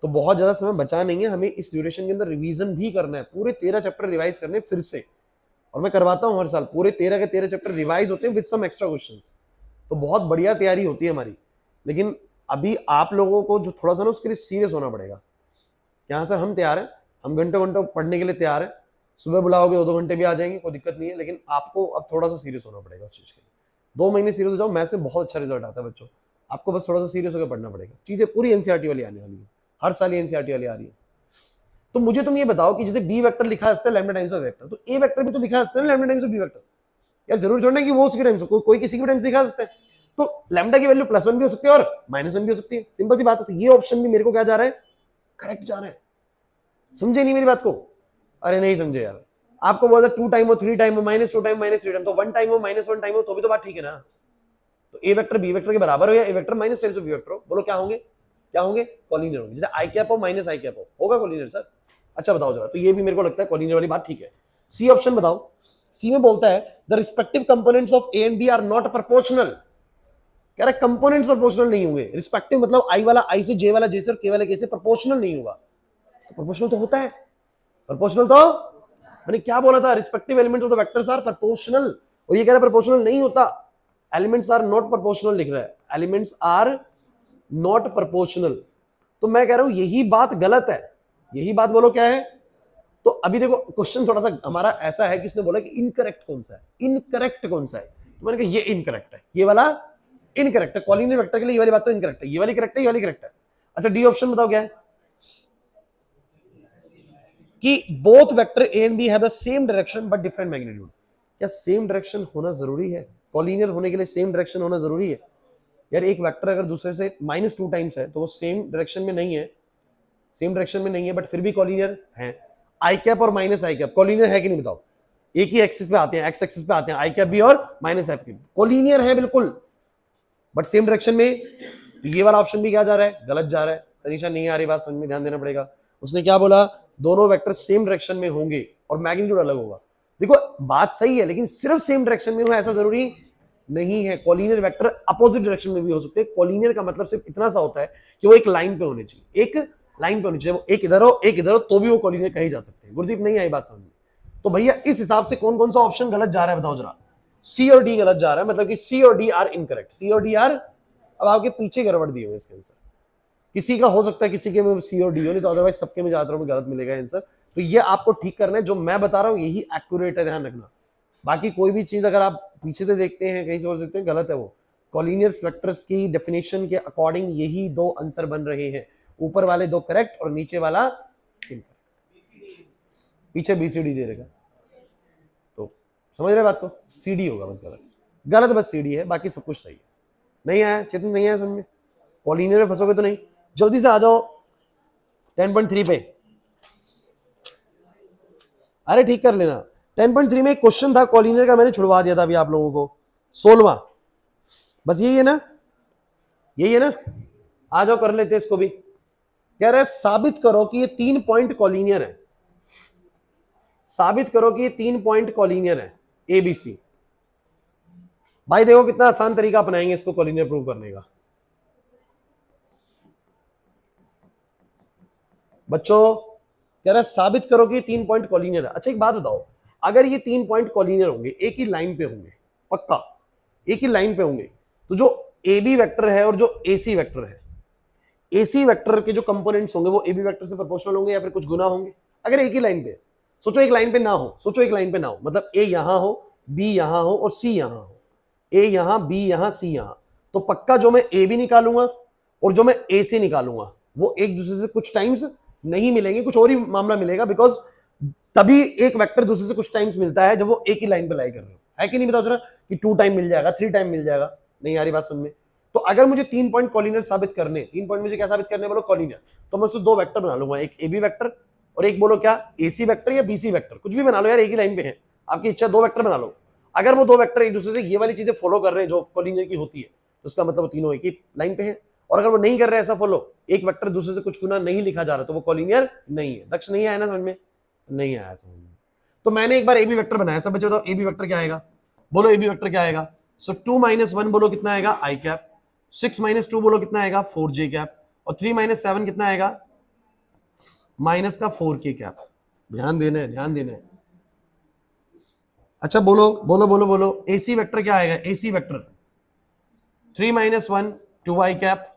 S1: तो बहुत ज्यादा समय बचा नहीं है, हमें इस ड्यूरेशन के अंदर रिवीजन भी करना है, पूरे 13 चैप्टर रिवाइज करने फिर से, और मैं करवाता हूँ हर साल, पूरे 13 के 13 चैप्टर रिवाइज होते हैं विद सम एक्स्ट्रा क्वेश्चंस। तो बहुत बढ़िया तैयारी होती है हमारी। लेकिन अभी आप लोगों को जो थोड़ा सा ना उसके लिए सीरियस होना पड़ेगा। यहाँ सर हम तैयार हैं, हम घंटों घंटों पढ़ने के लिए तैयार हैं, सुबह बुलाओगे 2 घंटे भी आ जाएंगे, कोई दिक्कत नहीं है। लेकिन आपको अब थोड़ा सा सीरियस होना पड़ेगा उस चीज के लिए। 2 महीने सीरियस हो जाओ, मैथ्स में बहुत अच्छा रिजल्ट आता है बच्चों। आपको बस थोड़ा सा सीरियस होकर पढ़ना पड़ेगा। चीजें पूरी एनसीईआरटी वाली आने वाली है, हर साल एनसीईआरटी वाली आ रही है। तो मुझे तुम ये बताओ कि जैसे बी वेक्टर लिखा है लैम्डा टाइम्स ऑफ वेक्टर, तो ए वेक्टर भी तो लिखा है lambda times of B vector. यार जरूरी थोड़ा कि वो उसके टाइम्स हो, कोई किसी के टाइम्स लिखा सकता है। तो लैम्डा की वैल्यू +1 भी हो सकती है और -1 भी हो सकती है, सिंपल सी बात है। तो ये ऑप्शन भी मेरे को क्या जा रहा है, करेक्ट जा रहा है। समझे नहीं मेरी बात को? अरे नहीं समझे यार, आपको बोलता 2 टाइम हो 3 टाइम हो -2 टाइम -3 टाइम, तो 1 टाइम हो -1 टाइम हो तो भी तो बात ठीक है ना। तो ए वेक्टर बी वेक्टर के बराबर हो या A vector minus times of B vector हो, बोलो क्या होंगे, क्या होंगे, कॉलिनियर होंगे। जैसे आई कैप हो माइनस आई कैप हो, होगा कॉलिनियर सर। अच्छा बताओ जरा, तो ये भी मेरे को लगता है कॉलिनियर वाली बात ठीक है। सी ऑप्शन बताओ। सी में बोलता है the respective components of A and B are not proportional. कह रहा है कंपोनेंट्स प्रोपोर्शनल नहीं होंगे। रिस्पेक्टिव मतलब आई वाला आई से, जे वाला जे से और के वाला के से प्रोपोर्शनल नहीं होगा। तो प्रोपोर्शनल तो होता है, प्रोपोर्शनल तो मैंने क्या बोला था, respective elements of the vectors are proportional. और ये कह रहा है प्रोपोर्शनल नहीं होता, एलिमेंट्स आर नॉट प्रोपोर्शनल लिख रहा है, एलिमेंट्स आर नॉट प्रोपोर्शनल। तो मैं कह रहा हूं यही बात गलत है, यही बात बोलो क्या है। तो अभी देखो क्वेश्चन थोड़ा सा हमारा ऐसा है कि इसने बोला कि इनकरेक्ट कौन सा है, इनकरेक्ट कौन सा है। तो मैंने कहा ये इनकरेक्ट है, ये वाला इनकरेक्ट है। कॉलिनियर वेक्टर के लिए ये वाली बात तो इनकरेक्ट है, ये वाली करेक्ट है, ये वाली करेक्ट है। अच्छा डी ऑप्शन बताओ क्या है, कि both vector A and B have the same direction but different magnitude. क्या सेम डायरेक्शन होना जरूरी है? कॉलिनियर होने के लिए सेम डायरेक्शन होना जरूरी है? यार एक वेक्टर अगर दूसरे से -2 टाइम्स है तो वो सेम डायरेक्शन में नहीं है, सेम डायरेक्शन में नहीं है, बट फिर भी कॉलिनियर है। आई कैप और माइनस आई कैप कॉलिनियर है कि नहीं बताओ? एक ही एक्सिस पे आते हैं, एक्स एक्सिस पे आते हैं, आई कैप भी और माइनस आई कैप कॉलिनियर है बिल्कुल, बट सेम डायरेक्शन में। तो ये वाला ऑप्शन भी क्या जा रहा है, गलत जा रहा है। तनीषा नहीं आ रही बात समझ में, ध्यान देना पड़ेगा। उसने क्या बोला, दोनों वेक्टर सेम डायरेक्शन में होंगे और मैग्नीट्यूड अलग होगा। देखो बात सही है, लेकिन सिर्फ सेम डायरेक्शन में हो ऐसा जरूरी नहीं है। कॉलिनियर वेक्टर अपोजिट डायरेक्शन में भी हो सकते हैं। कॉलिनियर का मतलब सिर्फ इतना सा होता है कि वो एक लाइन पे होने चाहिए, एक लाइन पे होनी चाहिए। वो एक इधर हो एक इधर हो तो भी वो कॉलिनियर कहे जा सकते हैं। गुरदीप नहीं आई बात समझ में? तो भैया इस हिसाब से कौन कौन सा ऑप्शन गलत जा रहा है बताओ जरा। सी और डी गलत जा रहा है, मतलब कि सी और डी आर इनकरेक्ट। सी और डी आर, अब आपके पीछे गड़बड़ दिए हुए इसके आंसर। किसी का हो सकता है किसी के में सी और डी हो, नहीं तो अदरवाइज सबके में ज्यादातर में गलत मिलेगा आंसर। तो ये आपको ठीक करना है, जो मैं बता रहा हूं यही एक्यूरेट है, ध्यान रखना। बाकी कोई भी चीज अगर आप पीछे से देखते हैं कहीं से बोल सकते हैं गलत है, वो कॉलिनियर वेक्टर्स की डेफिनेशन के अकॉर्डिंग यही 2 आंसर बन रहे हैं, ऊपर वाले 2 करेक्ट और नीचे वाला इनकरेक्ट। पीछे बीसीडी दे रहेगा, तो समझ रहे बात को, सीडी होगा बस गलत, गलत बस सीडी है, बाकी सब कुछ सही है। नहीं आया चेतन, नहीं आया समझ में? कॉलिनियर में फंसोगे तो नहीं। जल्दी से आ जाओ 10.3 पे, अरे ठीक कर लेना। 10.3 में एक क्वेश्चन था कॉलिनियर का, मैंने छुड़वा दिया था अभी आप लोगों को, 16वां। बस यही है ना, यही है ना, आ जाओ कर लेते इसको भी। कह रहे साबित करो कि ये 3 पॉइंट कॉलिनियर है, साबित करो कि ये 3 पॉइंट कॉलिनियर है एबीसी। भाई देखो कितना आसान तरीका अपनाएंगे इसको कॉलिनियर प्रूव करने का। बच्चों कह रहा है साबित करो कि 3 पॉइंट कॉलिनियर है। अच्छा एक बात बताओ, अगर ये 3 पॉइंट कॉलिनियर होंगे, एक ही लाइन पे होंगे, पक्का एक ही लाइन पे होंगे, तो जो ए बी वेक्टर है और जो ए सी वेक्टर है, ए सी वेक्टर के जो कंपोनेंट्स होंगे वो ए बी वेक्टर से प्रोपोर्शनल होंगे या फिर कुछ गुना होंगे। अगर एक ही लाइन पे, सोचो एक लाइन पे ना हो, सोचो एक लाइन पे ना हो, मतलब ए यहां हो, बी यहां हो और सी यहां हो, ए यहां, बी यहां, सी यहां, तो पक्का जो मैं ए बी निकालूंगा और जो मैं ए सी निकालूंगा वो एक दूसरे से कुछ टाइम्स नहीं मिलेंगे, कुछ और ही मामला मिलेगा। बिकॉज तभी एक वेक्टर दूसरे से कुछ टाइम्स मिलता है जब वो एक ही लाइन पे लाई कर रहे हो, है कि नहीं? बताओ जरा कि 2 टाइम मिल जाएगा, 3 टाइम मिल जाएगा, नहीं आ रही बात समझ में? तो अगर मुझे 3 पॉइंट कॉलिनियर साबित करने, 3 पॉइंट मुझे क्या साबित करने बोलो, कॉलिनियर, तो मैं उससे 2 वेक्टर बना लूंगा, एक ए बी वेक्टर और एक बोलो क्या एसी वेक्टर या बीसी वेक्टर, कुछ भी बना लो यार, एक ही लाइन पे है, आपकी इच्छा, दो वेक्टर बना लो। अगर वो दो वेक्टर एक दूसरे से ये वाली चीजें फॉलो कर रहे हैं जो कोलिनियर की होती है, तो उसका मतलब वो तीनों एक ही लाइन पे है। और अगर वो नहीं कर रहे ऐसा फॉलो, एक वेक्टर दूसरे से कुछ गुना नहीं लिखा जा रहा, तो वो कोलिनियर नहीं है। दक्ष नहीं आया ना समझ में? नहीं आया समझ में। तो मैंने एक बार ए बी वेक्टर बनाया, सब बच्चे बताओ ए बी वेक्टर क्या आएगा, बोलो ए बी वेक्टर क्या आएगा। सो 2 - 1 बोलो कितना आएगा आई कैप, 6 - 2 बोलो कितना आएगा 4j कैप, और 3 - 7 कितना आएगा माइनस का 4k कैप। ध्यान देना है, ध्यान देना है। अच्छा बोलो बोलो बोलो बोलो, एसी वेक्टर क्या आएगा, AC vector 3 - 1 2i cap,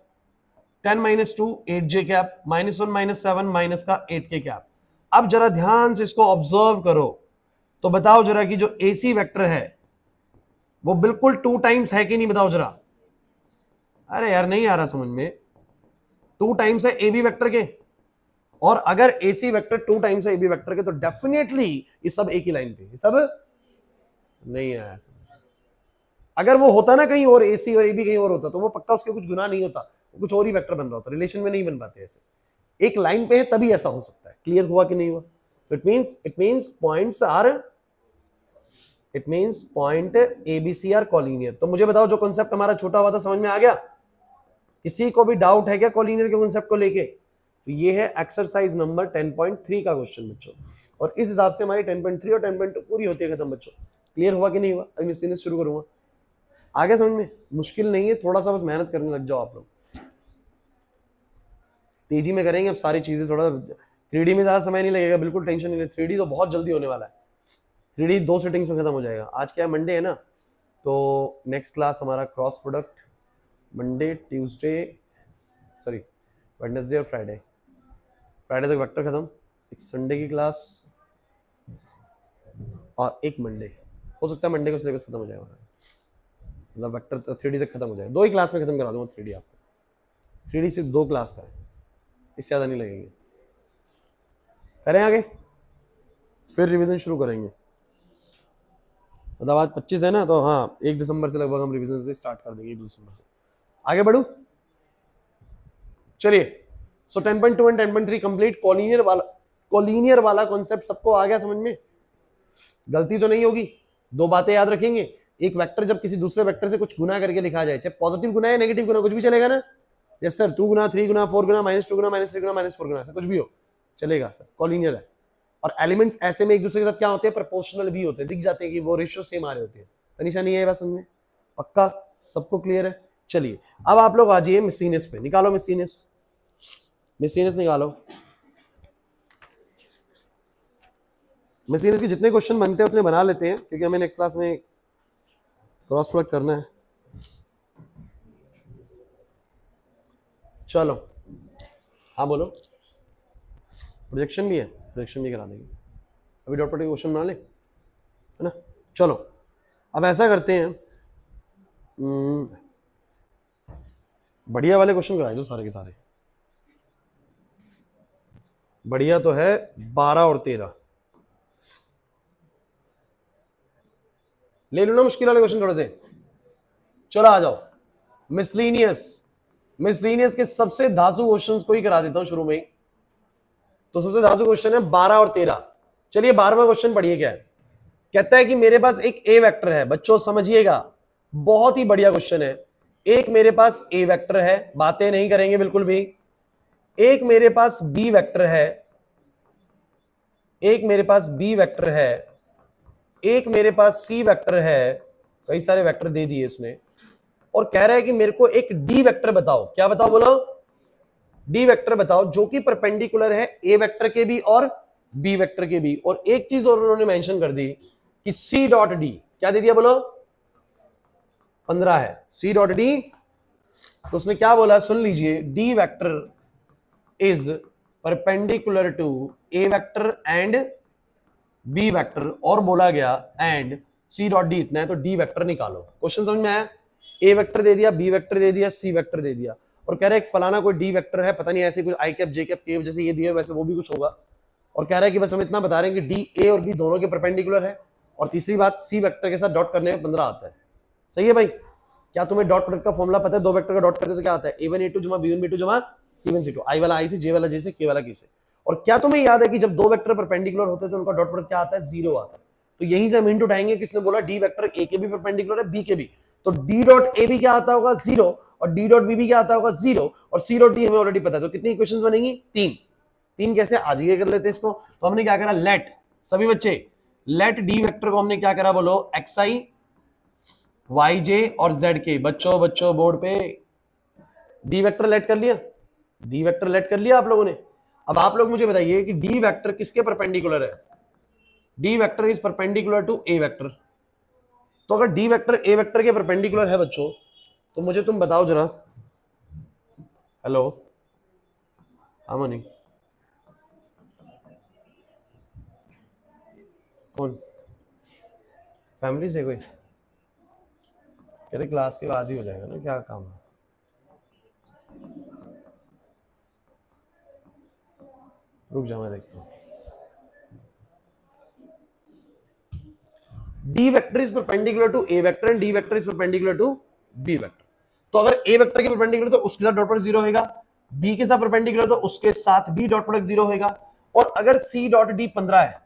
S1: 10 - 2 8j cap, -1 - 7 minus का 8k कैप। अब जरा ध्यान से इसको ऑब्जर्व करो, तो बताओ जरा कि जो एसी वेक्टर है वो बिल्कुल 2 टाइम्स है कि नहीं, बताओ जरा। अरे यार नहीं आ रहा समझ में, 2 टाइम्स है ए बी वेक्टर के, और अगर एसी वेक्टर 2 टाइम्स है ए बी वेक्टर के, तो डेफिनेटली ये सब एक ही लाइन पे, ये सब नहीं आया समझ। अगर वो होता ना कहीं और, एसी और ए बी कहीं और होता, तो वो पक्का उसके कुछ गुना नहीं होता, वो कुछ और ही वेक्टर बन रहा होता, रिलेशन में नहीं बन पाते ऐसे। एक लाइन पे है तभी ऐसा हो सकता है। क्लियर हुआ कि नहीं हुआ? It means points are, it means point A B C are collinear. तो मुझे बताओ जो कॉन्सेप्ट हमारा छोटा हुआ था समझ में आ गया? किसी को भी डाउट है क्या कॉलिनियर के कॉन्सेप्ट को लेके? तो ये है एक्सरसाइज नंबर 10.3 का क्वेश्चन बच्चों, और इस हिसाब से हमारी 10.3 और 10.2 पूरी होती है खत्म बच्चों। क्लियर हुआ कि नहीं हुआ? अभी मैं सीरीज शुरू करूंगा, आगे समझ में? मुश्किल नहीं है, थोड़ा सा बस मेहनत करने लग जाओ आप लोग, तेजी में करेंगे अब सारी चीजें। थोड़ा 3D में ज्यादा समय नहीं लगेगा, बिल्कुल टेंशन नहीं ले। 3D तो बहुत जल्दी होने वाला है, 3D 2 सिटिंग्स में खत्म हो जाएगा। आज क्या है, मंडे है ना, तो नेक्स्ट क्लास हमारा cross product Monday Tuesday sorry Wednesday और फ्राइडे तक वेक्टर खत्म, एक संडे की क्लास और एक मंडे, हो सकता है मंडे को सिलेबस खत्म हो जाएगा, मतलब वेक्टर 3D तक खत्म हो जाएगा। 2 ही क्लास में खत्म करा दूंगा 3D आपको। 3D सिर्फ 2 क्लास का है, इससे ज़्यादा नहीं लगेंगे। करें आगे, फिर रिवीजन शुरू करेंगे। मतलब आज 25 है ना, तो हाँ 1 दिसंबर से लगभग हम रिवीजन स्टार्ट कर देंगे, 1 दिसंबर से आगे बढ़ू। चलिए, सो 10.2 एंड 10.3 कंप्लीट। कोलिनियर वाला कॉन्सेप्ट सबको आ गया समझ में? गलती तो नहीं होगी। 2 बातें याद रखेंगे, एक वेक्टर जब किसी दूसरे वेक्टर से कुछ गुना करके लिखा जाए, चाहे पॉजिटिव गुना या नेगेटिव गुना, कुछ भी चलेगा ना। यस सर, 2 गुना 3 गुना 4 गुना -2 गुना -3 गुना -4 गुना, कुछ भी हो चलेगा सर, कॉलिनियर है। और एलिमेंट्स ऐसे में एक दूसरे के साथ क्या होते हैं, प्रोपोर्शनल भी होते हैं, दिख जाते हैं कि वो रेशियो सेम आ रहे होते हैं। तनिषा नहीं है बात समझ में? पक्का सबको क्लियर है? चलिए अब आप लोग आ जाइए मिसलिनियस पे, निकालो मिसलिनियस निकालो। मिसलिनियस के जितने क्वेश्चन बनते हैं उतने बना लेते हैं, क्योंकि हमें नेक्स्ट क्लास में क्रॉस प्रोडक्ट करना है। चलो हाँ बोलो, प्रोजेक्शन भी है, प्रोजेक्शन भी करा देंगे। अभी डॉट प्रोडक्ट क्वेश्चन बना ले, है ना? चलो अब ऐसा करते हैं, बढ़िया वाले क्वेश्चन कराए दो सारे के सारे। बढ़िया तो है 12 और 13, ले लो ना मुश्किल वाले क्वेश्चन थोड़े से। चलो आ जाओ मिसलिनियस के सबसे धांसू क्वेश्चंस को ही करा देता हूं शुरू में ही। तो सबसे धांसू क्वेश्चन है 12 और 13। चलिए 12वां क्वेश्चन पढ़िए क्या है। कहता है कि मेरे पास एक ए वेक्टर है, बच्चों समझिएगा, बहुत ही बढ़िया क्वेश्चन है। एक मेरे पास ए वेक्टर है, बातें नहीं करेंगे बिल्कुल भी। एक मेरे पास बी वेक्टर है, एक मेरे पास बी वेक्टर है, एक मेरे पास सी वेक्टर है, कई सारे वेक्टर दे दिए उसने, और कह रहा है कि मेरे को एक डी वेक्टर बताओ। क्या बताओ बोलो? डी वेक्टर बताओ जो कि परपेंडिकुलर है ए वेक्टर के भी और बी वेक्टर के भी। और एक चीज और उन्होंने मेंशन कर दी कि सी डॉट डी, क्या दे दिया बोलो? 15 है सी डॉट डी। तो उसने क्या बोला सुन लीजिए, D vector is perpendicular to A vector and B vector, और बोला गया एंड सी डॉट डी इतना है, तो डी वेक्टर निकालो। क्वेश्चन समझ में आया? ए वेक्टर दे दिया, बी वेक्टर दे दिया, सी वेक्टर दे दिया, और कह रहा है फलाना कोई डी वेक्टर है, पता नहीं ऐसे कुछ आई कैप जे कैप के जैसे ये दिया वैसे वो भी कुछ होगा। और कह रहा है कि बस हम इतना बता रहे हैं कि डी ए और बी दोनों के परपेंडिकुलर है। और तीसरी बात, सी वेक्टर के साथ डॉट करने में 15 आता है। सही है भाई? क्या तुम्हें डॉट प्रोडक्ट का फॉर्मूला पता है? 2 वेक्टर का डॉट करते तो क्या आता है? a1 a2 जमा b1 b2 जमा c1 c2, i वाला i से, j वाला j से, k वाला k से। और क्या तुम्हें याद है कि जब दो वेक्टर परपेंडिकुलर होते हैं तो उनका डॉट प्रोडक्ट क्या आता है, 0 आता है। तो यहीं से हम हिंट उठाएंगे, किसने बोला डी वेक्टर ए के भी परपेंडिकुलर है बी के भी, तो डी डॉट ए भी क्या आता होगा 0 और डी डॉट बी भी क्या आता होगा 0 और सी डॉट डी हमें ऑलरेडी पता है। तो कितनी इक्वेशंस बनेंगी, 3 कैसे, आज ये कर लेते हैं इसको। तो हमने क्या करा, लेट, सभी बच्चे लेट डी वेक्टर को हमने क्या करा बोलो, xi yj और zk। बच्चों बोर्ड पे डी वेक्टर लेट कर लिया, डी वेक्टर लेट कर लिया आप लोगों ने। अब आप लोग मुझे बताइए कि डी वेक्टर किसके परपेंडिकुलर है, D vector is perpendicular to A vector. तो अगर डी वेक्टर ए वेक्टर के परपेंडिकुलर है बच्चों, तो मुझे तुम बताओ जरा, हेलो हाँ मनी, कौन, फैमिली से कोई, कहते क्लास के बाद ही हो जाएगा ना, क्या काम है। रुक जाओ मैं देखता हूं। D vector is perpendicular to A vector and D vector is perpendicular to B vector. तो अगर ए वेक्टर के परपेंडिकुलर तो उसके साथ डॉट प्रोडक्ट 0 होगा, बी के साथ परपेंडिकुलर तो उसके साथ भी डॉट प्रोडक्ट 0 होगा, और अगर सी डॉट डी 15 है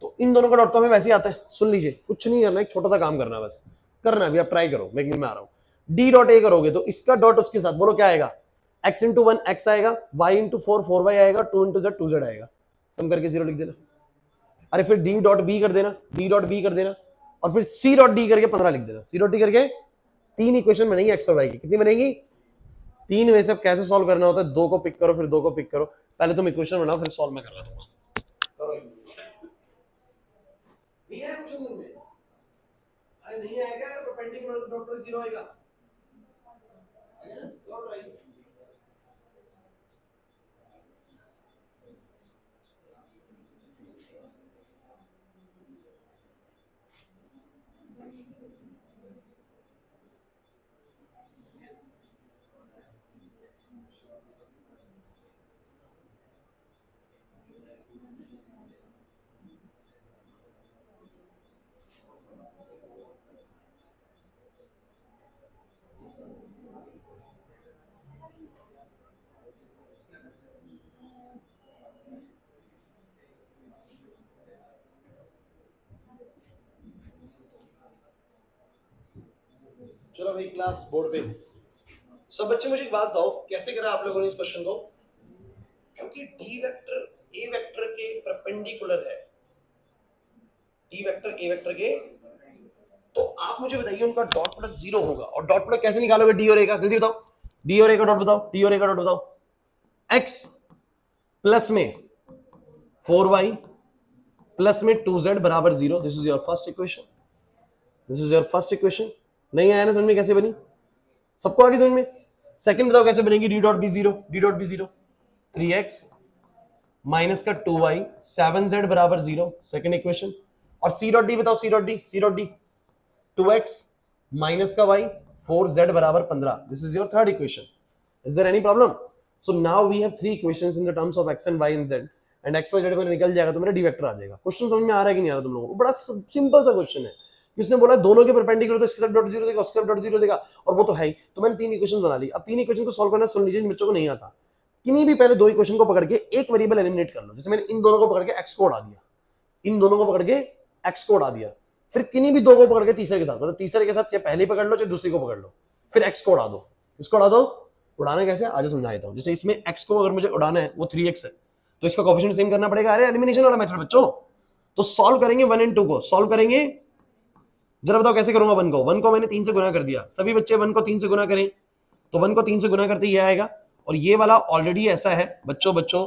S1: तो इन दोनों का डॉट तो हमें वैसे ही आता है। सुन लीजिए, कुछ नहीं करना, एक छोटा सा काम करना है, बस करना है, अभी आप ट्राई करो, मैं आ रहा हूं। डी डॉट ए करोगे तो इसका डॉट उसके साथ बोलो क्या आएगा, x इंटू 1 x आएगा, y इंटू 4 4y आएगा, 2 इंटू z 2z आएगा, सम करके 0 लिख देना। अरे फिर d डॉट b कर देना, d डॉट b कर देना, और फिर c डॉट d करके 15 लिख देना। c डॉट d करके 3 इक्वेशन बनेगी x और y की। कितनी बनेगी, 3 में से। अब कैसे सॉल्व करना होता है, 2 को पिक करो फिर 2 को पिक करो, पहले तुम इक्वेशन बनाओ फिर सॉल्व मैं करवा दूंगा। नहीं है क्वेश्चन में, अरे नहीं आएगा, परपेंडिकुलर तो डॉट प्रोडक्ट 0 आएगा। चलो भाई क्लास बोर्ड पे सब बच्चे मुझे एक बात बताओ, कैसे करा आप लोगों ने इस क्वेश्चन को, क्योंकि डी वेक्टर ए वेक्टर के परपेंडिकुलर है, डी वेक्टर ए वेक्टर के, तो आप मुझे बताइए उनका डॉट प्रोडक्ट 0 होगा। और डॉट प्रोडक्ट कैसे निकालोगे, डी और ए का, जल्दी बताओ, डी और ए का डॉट बताओ, डी और ए का डॉट बताओ। x प्लस में 4y प्लस में 2z बराबर 0, this is your first equation, this is your first equation. नहीं आया ना समझ में, कैसे बनी, सबको आगे समझ में। सेकंड बताओ कैसे बनेगी, D dot B 0, D dot B 0 3x minus का 2y 7z बराबर 0, सेकंड इक्वेशन। और सी डॉट डी बताओ, C dot D, C dot D 2x minus का y 4z बराबर 15, this is your third equation. Is there any problem? So now we have 3 equations in the terms of x and y and z, and x y z को निकल जाएगा तो मेरा D vector आ जाएगा। Question समझ में आ रहा है कि नहीं आ रहा तुम लोगों को? बड़ा सिंपल सा क्वेश्चन है। किसने बोला दोनों के परपेंडिकुलर तो इसके साथ डॉट 0 देगा, उसके साथ डॉट 0 देगा, और वो तो है ही। तो मैंने 3 इक्वेशन बना ली। अब 3 इक्वेशन को सॉल्व करना सुन लीजिए, बच्चों को नहीं आता, किन्हीं भी पहले 2 इक्वेशन को पकड़ के एक वेरिएबल एलिमिनेट कर लो। जैसे मैंने इन दोनों को पकड़ के x को उड़ा दिया, इन दोनों को पकड़ के x को उड़ा दिया, फिर किन्हीं भी 2 को पकड़ के तीसरे के साथ, मतलब तीसरे के साथ चाहे पहले पकड़ लो चाहे दूसरी को पकड़ लो, फिर x को उड़ा दो। इसको उड़ा दो, उड़ाना कैसे आज समझा देता हूं। जैसे इसमें x को अगर मुझे उड़ाना है, वो 3x है, तो इसका कोएफिशिएंट सेम करना पड़ेगा। अरे एलिमिनेशन वाला मेथड बच्चों। तो सॉल्व करेंगे 1 एंड 2 को, सॉल्व करेंगे, जरा बताओ कैसे करूंगा। 1 को मैंने 3 से गुना कर दिया, सभी बच्चे 1 को 3 से गुना करें, तो 1 को 3 से गुना करते ये आएगा, और ये वाला ऑलरेडी ऐसा है बच्चों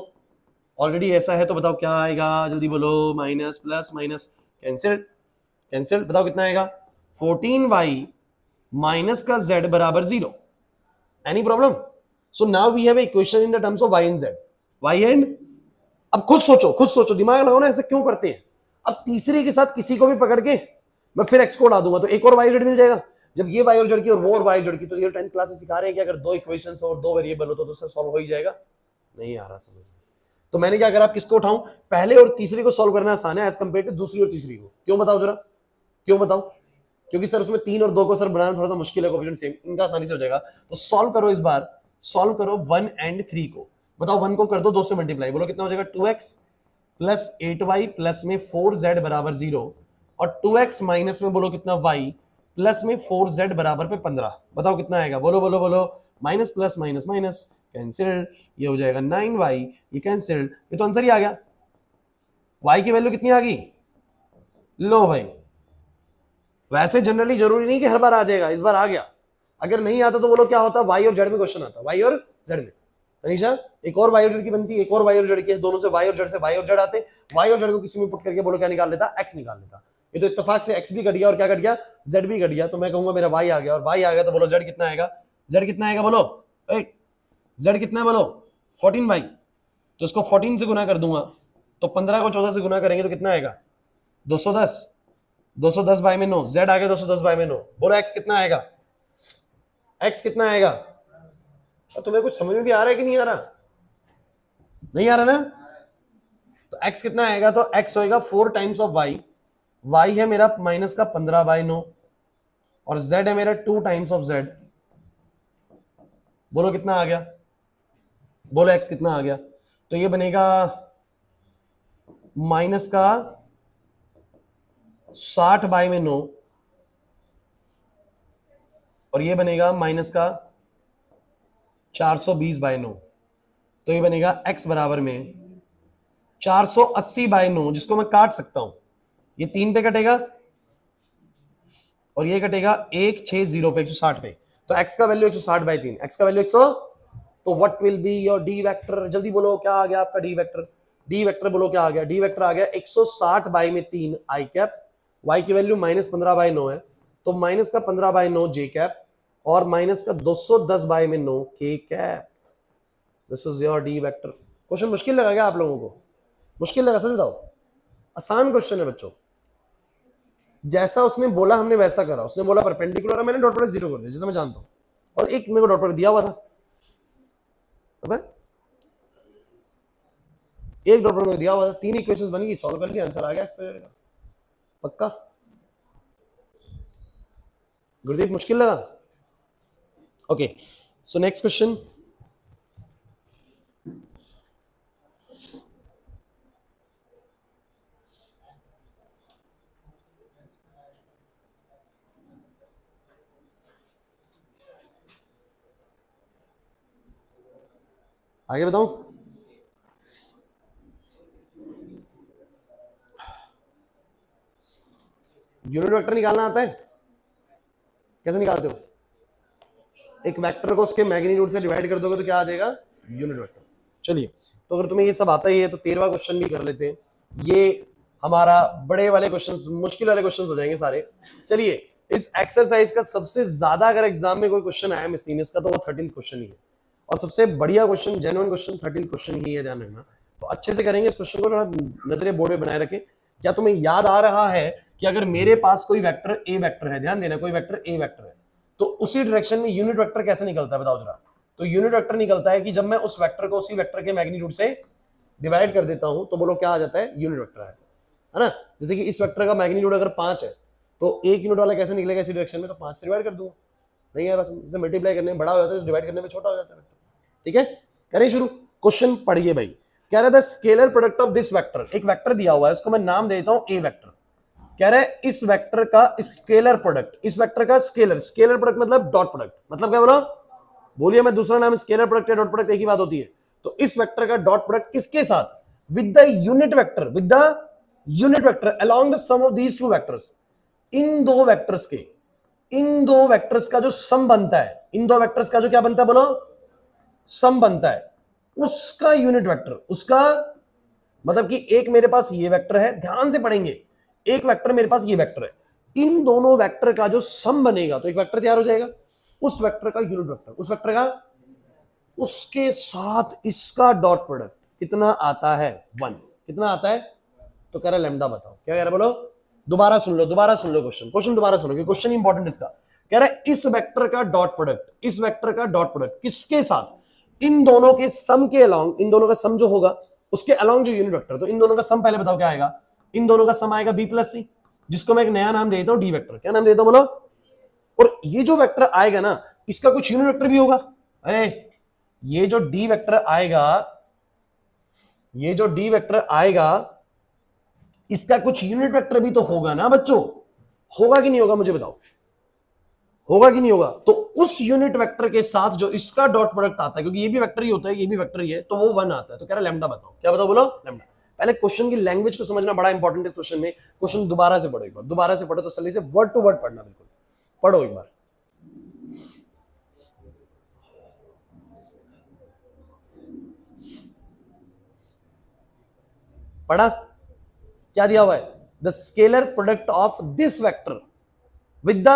S1: ऑलरेडी ऐसा है, तो बताओ क्या आएगा, जल्दी बोलो। माइनस प्लस माइनस कैंसिल, बताओ कितना आएगा, 14y माइनस का z बराबर 0। Any problem? So now we have equation in the terms of y and z, y and. अब खुद सोचो, दिमाग लगाओ ना, ऐसे क्यों करते हैं। अब तीसरे के साथ किसी को भी पकड़ के मैं फिर x को उड़ा दूंगा, तो एक और y z मिल जाएगा। जब ये y और z की और वो और y z की, तो ये 10th क्लास से सिखा रहे हैं कि अगर 2 इक्वेशंस और 2 वेरिएबल हो तो उससे सॉल्व हो ही जाएगा। नहीं आ रहा समझ में? तो मैंने क्या करा, आप किसको उठाऊं, पहले और तीसरे को सॉल्व करना आसान है एज कंपेयर टू दूसरी और तीसरी को। क्यों बताओ जरा, क्यों बताओ? क्योंकि सर उसमें 3 और 2 को सर बनाना थोड़ा सा मुश्किल है, कोएफिशिएंट सेम, इनका आसानी से हो जाएगा। तो सॉल्व करो, इस बार सॉल्व करो 1 एंड 3 को। बताओ 1 को कर दो 2 से मल्टीप्लाई, बोलो कितना हो जाएगा 2x प्लस 8y प्लस में 4z बराबर 0 और 2x माइनस में बोलो कितना y प्लस में 4z बराबर पे 15। बताओ कितना आएगा, बोलो बोलो बोलो, minus plus minus minus cancel, ये हो जाएगा 9y, ये कैंसिल, ये तो आंसर ही आ गया। y की वैल्यू कितनी आ गई, लो भाई। वैसे जनरली जरूरी नहीं कि हर बार आ जाएगा, इस बार आ गया। अगर नहीं आता तो बोलो क्या होता, y और z में क्वेश्चन आता, y और z में। तनीषा एक और y और z की बनती है, एक और y और z की है, दोनों से y और z से y और z आते, y और z को किसी में पुट करके बोलो क्या निकाल लेता, x निकाल लेता। ये तो इत्तेफाक से x भी कट गया और क्या कट गया, z भी कट गया। तो मैं कहूंगा मेरा y आ गया, और y आ गया तो बोलो z कितना आएगा, z कितना आएगा बोलो, z कितना है बोलो 14y। तो इसको 14 से गुना कर दूंगा तो 15 को 14 से गुना करेंगे तो कितना आएगा 210, 210 बाय में 9, z आ गया 210 बाय में 9। बोलो x कितना आएगा, x कितना आएगा। और तुम्हें कुछ समझ में भी आ रहा है कि नहीं आ रहा, नहीं आ रहा ना। तो x कितना आएगा, तो x होएगा 4 टाइम्स ऑफ y, y है मेरा माइनस का 15 बाय 9 और z है मेरा 2 टाइम्स ऑफ z। बोलो कितना आ गया, बोलो x कितना आ गया। तो ये बनेगा माइनस का 60 बाय में 9 और ये बनेगा माइनस का 420 बाय 9। तो ये बनेगा x बराबर में 480 बाय 9, जिसको मैं काट सकता हूं, ये 3 पे कटेगा और ये कटेगा 160 पे 160 पे। तो x का वैल्यू 160 बाय 3, x का वैल्यू 100। तो what will be your D vector, जल्दी बोलो क्या आ गया आपका डी वेक्टर। डी वेक्टर बोलो क्या आ गया, डी वेक्टर आ गया 160 बाय में 3 आई कैप, y की वैल्यू माइनस 15 बाय 9 है तो माइनस का 15 बाय 9 जे कैप और माइनस का 210 बाय में 9 के cap. This is your D vector. Question मुश्किल लगा क्या आप लोगों को, मुश्किल लगा, समझ बताओ, आसान क्वेश्चन है बच्चों। जैसा उसने बोला हमने वैसा करा, उसने बोला परपेंडिकुलर है, मैंने डॉट प्रोडक्ट 0 कर दिया जैसे मैं जानता हूं, और एक मेरे को डॉट प्रोडक्ट दिया हुआ था, एक डॉट प्रोडक्ट दिया हुआ था, 3 इक्वेशंस बन गई, सॉल्व कर लिया, आंसर आ गया एक्स का। पक्का गुरदीप, मुश्किल लगा। ओके सो नेक्स्ट क्वेश्चन, आगे बताऊं। यूनिट वेक्टर निकालना आता है, कैसे निकालते हो, एक वेक्टर को उसके मैग्नीट्यूड से डिवाइड कर दोगे तो क्या आ जाएगा, यूनिट वेक्टर। चलिए तो अगर तुम्हें ये सब आता ही है तो 13वां क्वेश्चन भी कर लेते हैं। ये हमारा बड़े वाले क्वेश्चंस, मुश्किल वाले क्वेश्चंस हो जाएंगे सारे। चलिए इस एक्सरसाइज का सबसे ज्यादा अगर एग्जाम में कोई क्वेश्चन आया मिसलिनियस का तो वो 13th क्वेश्चन ही है, और सबसे बढ़िया question, genuine question 13th question ही है, ध्यान रखना। तो अच्छे से करेंगे इस क्वेश्चन को, थोड़ा नजरे बोर्ड में बनाए रखें। क्या तुम्हें याद आ रहा है कि अगर मेरे पास कोई वेक्टर ए वेक्टर है, ध्यान देना, कोई वेक्टर ए वेक्टर है तो उसी डायरेक्शन में यूनिट वेक्टर कैसे निकलता है बताओ जरा। तो यूनिट वेक्टर निकलता है कि जब मैं उस वेक्टर को उसी वेक्टर के मैग्नीट्यूड से डिवाइड कर देता हूं तो बोलो क्या आ जाता है, यूनिट वेक्टर है ना। जैसे कि इस वेक्टर का मैग्नीट्यूड अगर 5 है तो एक यूनिट वाला कैसे निकलेगा इसी डायरेक्शन में, तो 5 से डिवाइड कर दूंगा। नहीं है बस इसे मल्टीप्लाई करने में बड़ा हो जाता है, डिवाइड करने में छोटा हो जाता है वेक्टर। ठीक है, करें शुरू। क्वेश्चन पढ़िए भाई, कह रहा था scalar product of this vector, एक वेक्टर दिया हुआ है उसको मैं नाम देता हूं ए वेक्टर। कह रहा है इस वेक्टर का स्केलर प्रोडक्ट, इस वेक्टर का स्केलर, स्केलर प्रोडक्ट मतलब डॉट प्रोडक्ट, मतलब क्या बोला, बोलिए मैं दूसरा नाम स्केलर प्रोडक्ट या डॉट प्रोडक्ट एक ही बात होती है। तो इस वेक्टर का डॉट प्रोडक्ट किसके साथ, with the unit vector, with the unit vector along the sum of these two vectors. इन दो वेक्टर्स के, इन दो वेक्टर्स का जो सम बनता है, इन दो वेक्टर्स का जो क्या बनता है बोलो, सम बनता है, उसका यूनिट वेक्टर, उसका मतलब कि एक मेरे पास ये वेक्टर है, ध्यान से पढ़ेंगे, एक वेक्टर मेरे पास ये वेक्टर है, इन दोनों वेक्टर का जो सम बनेगा तो एक वेक्टर तैयार हो जाएगा, उस वेक्टर का यूनिट वेक्टर, उस वेक्टर का, उसके साथ इसका डॉट प्रोडक्ट कितना आता है, 1। कितना आता है, तो कह रहा है लैम्डा बताओ। क्या कह रहा है बोलो, दोबारा सुन लो, दोबारा सुन लो क्वेश्चन, क्वेश्चन दोबारा सुनो क्योंकि क्वेश्चन इंपॉर्टेंट इसका। कह रहा है इस वेक्टर का डॉट प्रोडक्ट, इस वेक्टर का डॉट प्रोडक्ट किसके साथ, इन दोनों के सम के अलोंग, इन दोनों का सम जो होगा उसके अलोंग जो यूनिट वेक्टर, तो इन दोनों का सम पहले बताओ क्या आएगा, इन दोनों का सम आएगा बी प्लस सी, जिसको मैं एक नया नाम देता हूं डी वेक्टर। क्या नाम देता हूं बोलो, और ये जो वेक्टर आएगा ना इसका कुछ यूनिट वेक्टर भी होगा। ये जो डी वेक्टर आएगा ये जो डी वेक्टर आएगा इसका कुछ यूनिट वेक्टर भी तो होगा ना बच्चों, होगा कि नहीं होगा मुझे बताओ, होगा कि नहीं होगा? तो उस यूनिट वेक्टर के साथ जो इसका डॉट प्रोडक्ट आता है, क्योंकि ये भी वेक्टर ही होता है, ये भी वेक्टर ही है, तो वो 1 आता है। तो कह रहा लैम्डा बताओ, क्या बताओ, बोलो लैम्डा। पहले क्वेश्चन की लैंग्वेज को समझना बड़ा इंपॉर्टेंट है क्वेश्चन में। क्वेश्चन दोबारा से पढ़ो, एक बार दोबारा से पढ़ो तो सही से वर्ड टू वर्ड पढ़ना, बिल्कुल पढ़ो एक बार। पढ़ा? क्या दिया हुआ है? The scalar product of this vector with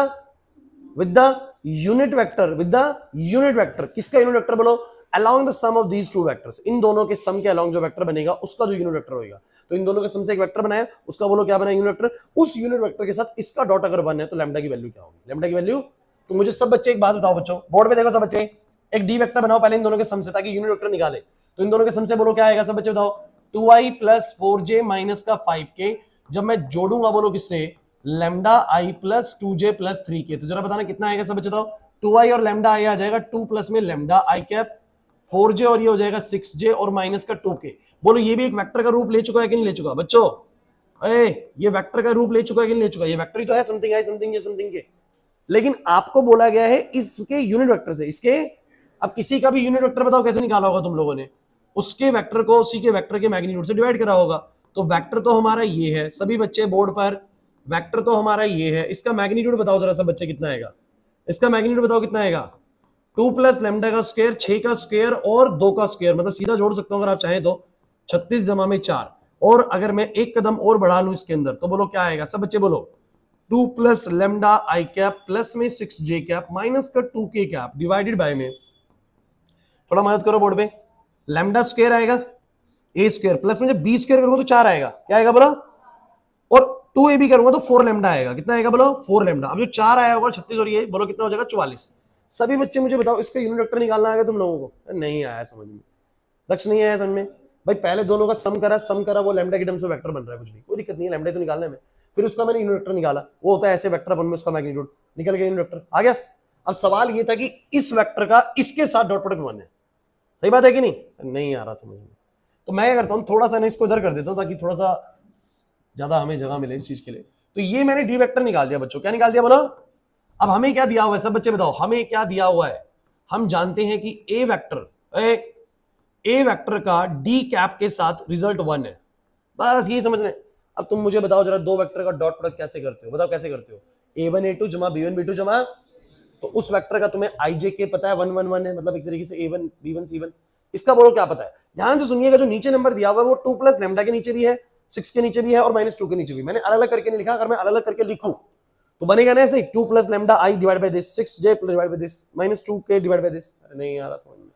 S1: the unit vector, with the unit vector. किसका यूनिट वेक्टर बोलो? Along the sum of these two vectors. इन दोनों के सम के अलोंग जो वेक्टर बनेगा उसका जो यूनिट वेक्टर होगा। तो इन दोनों के सम से एक वेक्टर बनाया, उसका बोलो क्या बना? Unit vector. उस यूनिट वेक्टर के साथ इसका डॉट अगर 1 है तो लैम्डा की वैल्यू क्या होगी? लैम्डा की वैल्यू, तो मुझे सब बच्चे एक बात बताओ बच्चों, बोर्ड पे देखो सब बच्चे, एक डी वेक्टर बनाओ पहले इन दोनों के सम से, ताकि यूनिट वेक्टर निकाले। तो इन दोनों के सम से बोलो क्या आएगा सब बच्चे बताओ? 2i प्लस 4j माइनस का 5k, जब मैं जोड़ूंगा बोलो किससे? लैम्डा आई प्लस 2j प्लस 3k। तो जरा बताना कितना आएगा सब बच्चे बताओ? 2i और लैम्डा आई आ जाएगा 2 प्लस में लैम्डा आई कैप 4j और ये हो जाएगा 6j और माइनस का 2k। बोलो ये भी एक वेक्टर का रूप ले चुका है कि नहीं ले चुका बच्चों? ये वेक्टर का रूप ले चुका है कि नहीं ले चुका? ये वेक्टर ही तो है, समथिंग है समथिंग के समथिंग के, लेकिन आपको बोला गया है इसके यूनिट वेक्टर से। इसके, अब किसी का भी यूनिट वेक्टर बताओ कैसे निकाला होगा तुम लोगों ने? उसके वेक्टर को उसी के वेक्टर के मैग्नीट्यूड से डिवाइड करा होगा। तो वेक्टर तो हमारा ये है, सभी बच्चे बोर्ड पर, वेक्टर तो हमारा ये है, इसका मैग्नीट्यूड बताओ जरा सब बच्चे कितना आएगा? इसका मैग्नीट्यूड बताओ कितना आएगा? 2 प्लस लैम्डा का स्क्वायर, 6 का स्क्वायर और 2 का स्क्वायर, मतलब सीधा जोड़ सकता हूं अगर आप चाहें तो 36 जमा में 4। और अगर मैं एक कदम और बढ़ा लूं इसके अंदर तो बोलो क्या आएगा सब बच्चे बोलो? 2 प्लस लैम्डा आई कैप प्लस में 6j कैप माइनस का 2k कैप डिवाइडेड बाय में, थोड़ा मदद करो बोर्ड पे, लैम्डा स्क्वायर आएगा ए स्क्वायर प्लस में जब बी स्क्वायर करूंगा तो 4 आएगा, क्या आएगा बोलो? और 2ab करूंगा तो 4 लैम्डा आएगा, कितना आएगा बोलो? 4 लैम्डा। अब जो 4 आया होगा 36 और ये बोलो कितना हो जाएगा? 44। सभी बच्चे मुझे बताओ इसका यूनिट वेक्टर निकालना आएगा तुम लोगों को? नहीं आया समझ में, दक्ष नहीं आया समझ में भाई। पहले दोनों का सम करा वो लैम्डा के टर्म्स में वेक्टर बन रहा है, कुछ नहीं, कोई दिक्कत नहीं है, लैम्डा तो निकालने में। फिर उसका मैंने यूनिट वेक्टर निकाला, वो होता है ऐसे वेक्टर अपन में, उसका मैग्नीट्यूड निकल गया, यूनिट वेक्टर आ गया। अब सवाल ये था कि इस वेक्टर का इसके साथ डॉट प्रोडक्ट बनना है, सही बात है कि नहीं? नहीं आ रहा समझ में। तो मैं क्या करता हूँ, थोड़ा सा ना इसको इधर कर देता हूँ ताकि थोड़ा सा ज्यादा हमें जगह मिले इस चीज के लिए। तो ये मैंने डी वेक्टर निकाल दिया बच्चों, क्या निकाल दिया बोलो? अब हमें क्या दिया हुआ है सब बच्चे बताओ? हमें क्या दिया हुआ है? हम जानते हैं कि ए वेक्टर का डी कैप के साथ रिजल्ट 1 है, बस ये समझ रहे। अब तुम मुझे बताओ जरा, दो वेक्टर का डॉट प्रोडक्ट कैसे करते हो? बताओ कैसे करते हो? a1 a2 जमा b1 b2 जमा, तो उस वेक्टर का तुम्हें ijk पता है 1 1 1 है, मतलब एक तरीके से a1 b1 c1। इसका बोलो क्या पता है? ध्यान से सुनिएगा, जो नीचे नंबर दिया हुआ है वो 2 प्लस लैम्डा के नीचे भी है, 6 के नीचे भी है और -2 के नीचे भी। मैंने अलग अलग करके नहीं लिखा, अगर मैं अलग अलग करके लिखूं तो बनेगा ना ऐसे 2 plus lambda I divide by this, 6j divide by this, -2k divide by this. अरे नहीं आ रहा समझ में।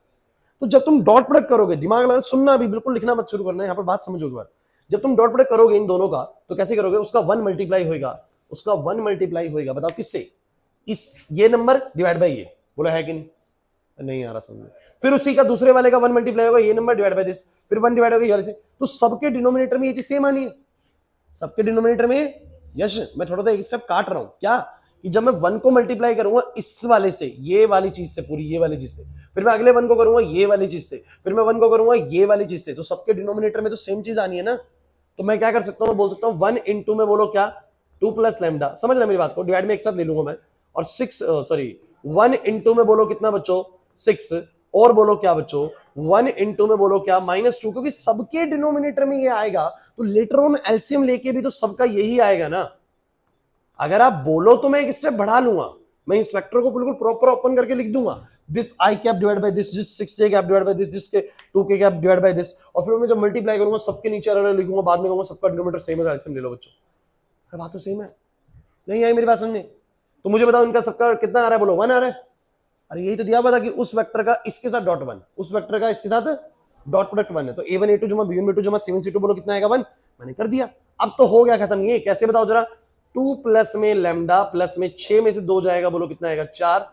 S1: तो जब तुम डॉट प्रोडक्ट करोगे, दिमाग लगा सुनना, भी बिल्कुल लिखना मत शुरू करना, यहाँ पर बात समझोगे बार। जब तुम डॉट प्रोडक्ट करोगे इन दोनों का तो कैसे करोगे? उसका 1 मल्टीप्लाई होगा, उसका 1 मल्टीप्लाई होगा, बताओ किससे? इस ये नंबर डिवाइड बाय ये, बोला है कि नहीं? नहीं आ रहा समझ में। फिर उसी का दूसरे वाले का 1 मल्टीप्लाई होगा, ये नंबर डिवाइड बाय दिस, फिर 1 डिवाइड होगा ये वाले से। तो सबके डिनोमिनेटर में ये चीज सेम आनी है, सबके डिनोमिनेटर में। यश मैं थोड़ा सा एक स्टेप काट रहा हूं, क्या कि जब मैं 1 को मल्टीप्लाई करूंगा इस वाले से, ये वाली चीज से, पूरी ये वाली चीज से, फिर मैं अगले 1 को करूंगा ये वाली चीज से, फिर मैं 1 को करूंगा ये वाली चीज से, तो सबके डिनोमिनेटर में तो सेम चीज आनी है ना। तो मैं क्या कर सकता हूं, बोल सकता हूं 1 इंटू में बोलो क्या? 2 प्लस लैम्डा, समझ रहे मेरी बात को? डिवाइड में एक साथ ले लूंगा मैं, और 1 इंटू में बोलो कितना बच्चों? 6, और बोलो क्या बच्चों? 1 इंटू में बोलो क्या? -2, क्योंकि सबके डिनोमिनेटर में ये आएगा तो लेटर ऑन एलसीएम लेके भी तो सबका यही आएगा ना। अगर आप बोलो तो मैं एक स्टेप बढ़ा लूंगा, मैं इस वेक्टर को बिल्कुल प्रॉपर ओपन करके लिख दूंगा, this I cap divide by this, this 6j cap divide by this, this के 2k cap divide by this, और फिर मैं जब मल्टीप्लाई करूंगा सबके नीचे अलग लिखूंगा, बाद में कहूंगा सबका डिनोमिनेटर सेम है, एलसीएम ले लो बच्चों। अरे बात तो सेम है, नहीं आई मेरी बात समझ में? तो मुझे बताओ इनका सबका कितना आ रहा है? बोलो 1 आ रहा है। अरे यही तो दिया हुआ था कि उस वेक्टर का इसके साथ डॉट 1, उस वेक्टर का इसके साथ डॉट प्रोडक्ट 1 है, तो a1 a2 जमा b1 b2 जमा c1 c2 बोलो कितना आएगा? 1। मैंने कर दिया, अब तो हो गया खत्म। ये कैसे बताओ जरा? 2 प्लस में लैम्डा प्लस में 6 में से 2 जाएगा, बोलो कितना आएगा? 4,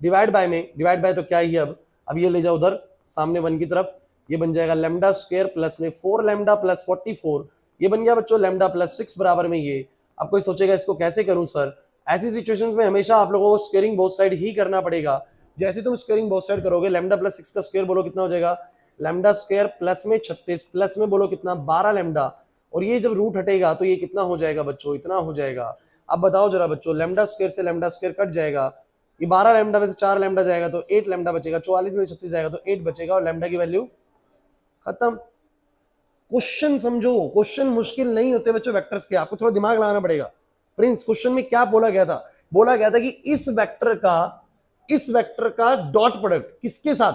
S1: डिवाइड बाय में, डिवाइड बाय तो क्या ही है, अब ये ले जाओ उधर सामने 1 की तरफ, ये बन जाएगा लैम्डा स्क्वायर प्लस में 4 लैम्डा प्लस 44, ये बन गया बच्चों लैम्डा प्लस 6 बराबर में ये। अब कोई सोचेगा इसको कैसे करूं सर? ऐसी सिचुएशंस में हमेशा आप लोगों को स्क्वायरिंग बोथ साइड ही करना पड़ेगा। जैसे तुम स्क्वायरिंग बोथ साइड करोगे, लैम्डा प्लस 6 का स्क्वायर बोलो कितना हो जाएगा? लैम्डा स्क्वायर प्लस में 36 प्लस में बोलो कितना 12 लैम्डा, और ये जब रूट हटेगा तो ये कितना हो जाएगा बच्चों, इतना हो जाएगा। अब बताओ जरा बच्चों, लैम्डा स्क्वायर से लैम्डा स्क्वायर कट जाएगा, ये 12 लैम्डा में से 4 लैम्डा जाएगा तो 8 लैम्डा बचेगा, 44 में से 36 जाएगा तो 8 बचेगा, और लैम्डा की वैल्यू खत्म। क्वेश्चन समझो, क्वेश्चन मुश्किल नहीं होते बच्चों वेक्टर्स के, आपको थोड़ा दिमाग लगाना पड़ेगा। प्रिंस क्वेश्चन में क्या बोला गया था, बोला गया था कि इस वेक्टर का डॉट प्रोडक्ट किसके साथ,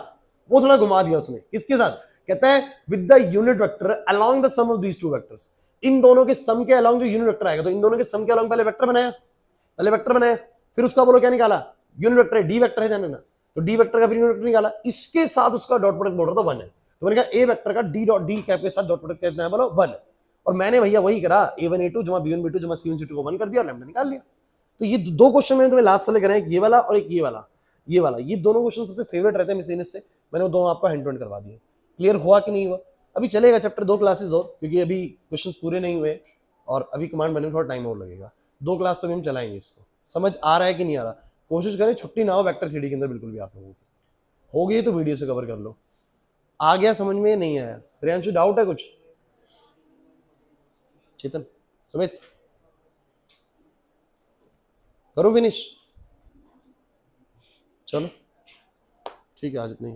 S1: वो थोड़ा घुमा दिया उसने, किसके साथ, कहता है with the unit vector along the sum of these two vectors, इन दोनों के सम के अलोंग जो यूनिट वेक्टर आएगा, तो इन दोनों के सम के अलोंग पहले वेक्टर बनाया, फिर उसका बोलो क्या निकाला, यूनिट वेक्टर है, डी वेक्टर है जाने ना, तो डी वेक्टर का फिर यूनिट वेक्टर निकाला, इसके साथ उसका डॉट प्रोडक्ट बोल रहा था 1 है, तो मैंने कहा ए वेक्टर का डी डॉट डी कैप के साथ डॉट प्रोडक्ट कितना है, बोलो 1, और मैंने भैया वही करा, a1 a2 जमा b1 b2 जमा c1 c2 को 1 कर दिया और लैम्डा निकाल लिया। तो ये दो क्वेश्चन मैंने तुम्हें लास्ट वाले कराए, ये वाला और एक ये वाला, ये दोनों क्वेश्चन सबसे फेवरेट रहते हैं मिसलेनियस से, मैंने वो दोनों आपको हैंड टू हैंड करवा दिए। क्लियर हुआ कि नहीं हुआ? अभी चलेगा चैप्टर 2 क्लासेस और, क्योंकि अभी क्वेश्चन पूरे नहीं हुए और अभी कमांड बनने में थोड़ा टाइम और लगेगा, 2 क्लास तो भी हम चलाएंगे इसको। समझ आ रहा है कि नहीं आ रहा? कोशिश करें छुट्टी ना हो वेक्टर थ्री के अंदर बिल्कुल भी आप लोगों की, हो गई तो वीडियो से कवर कर लो। आ गया समझ में? नहीं आया? प्रियांशु डाउट है कुछ? चेतन, सुमित, करो फिनिश, चलो ठीक है, आज इतना ही।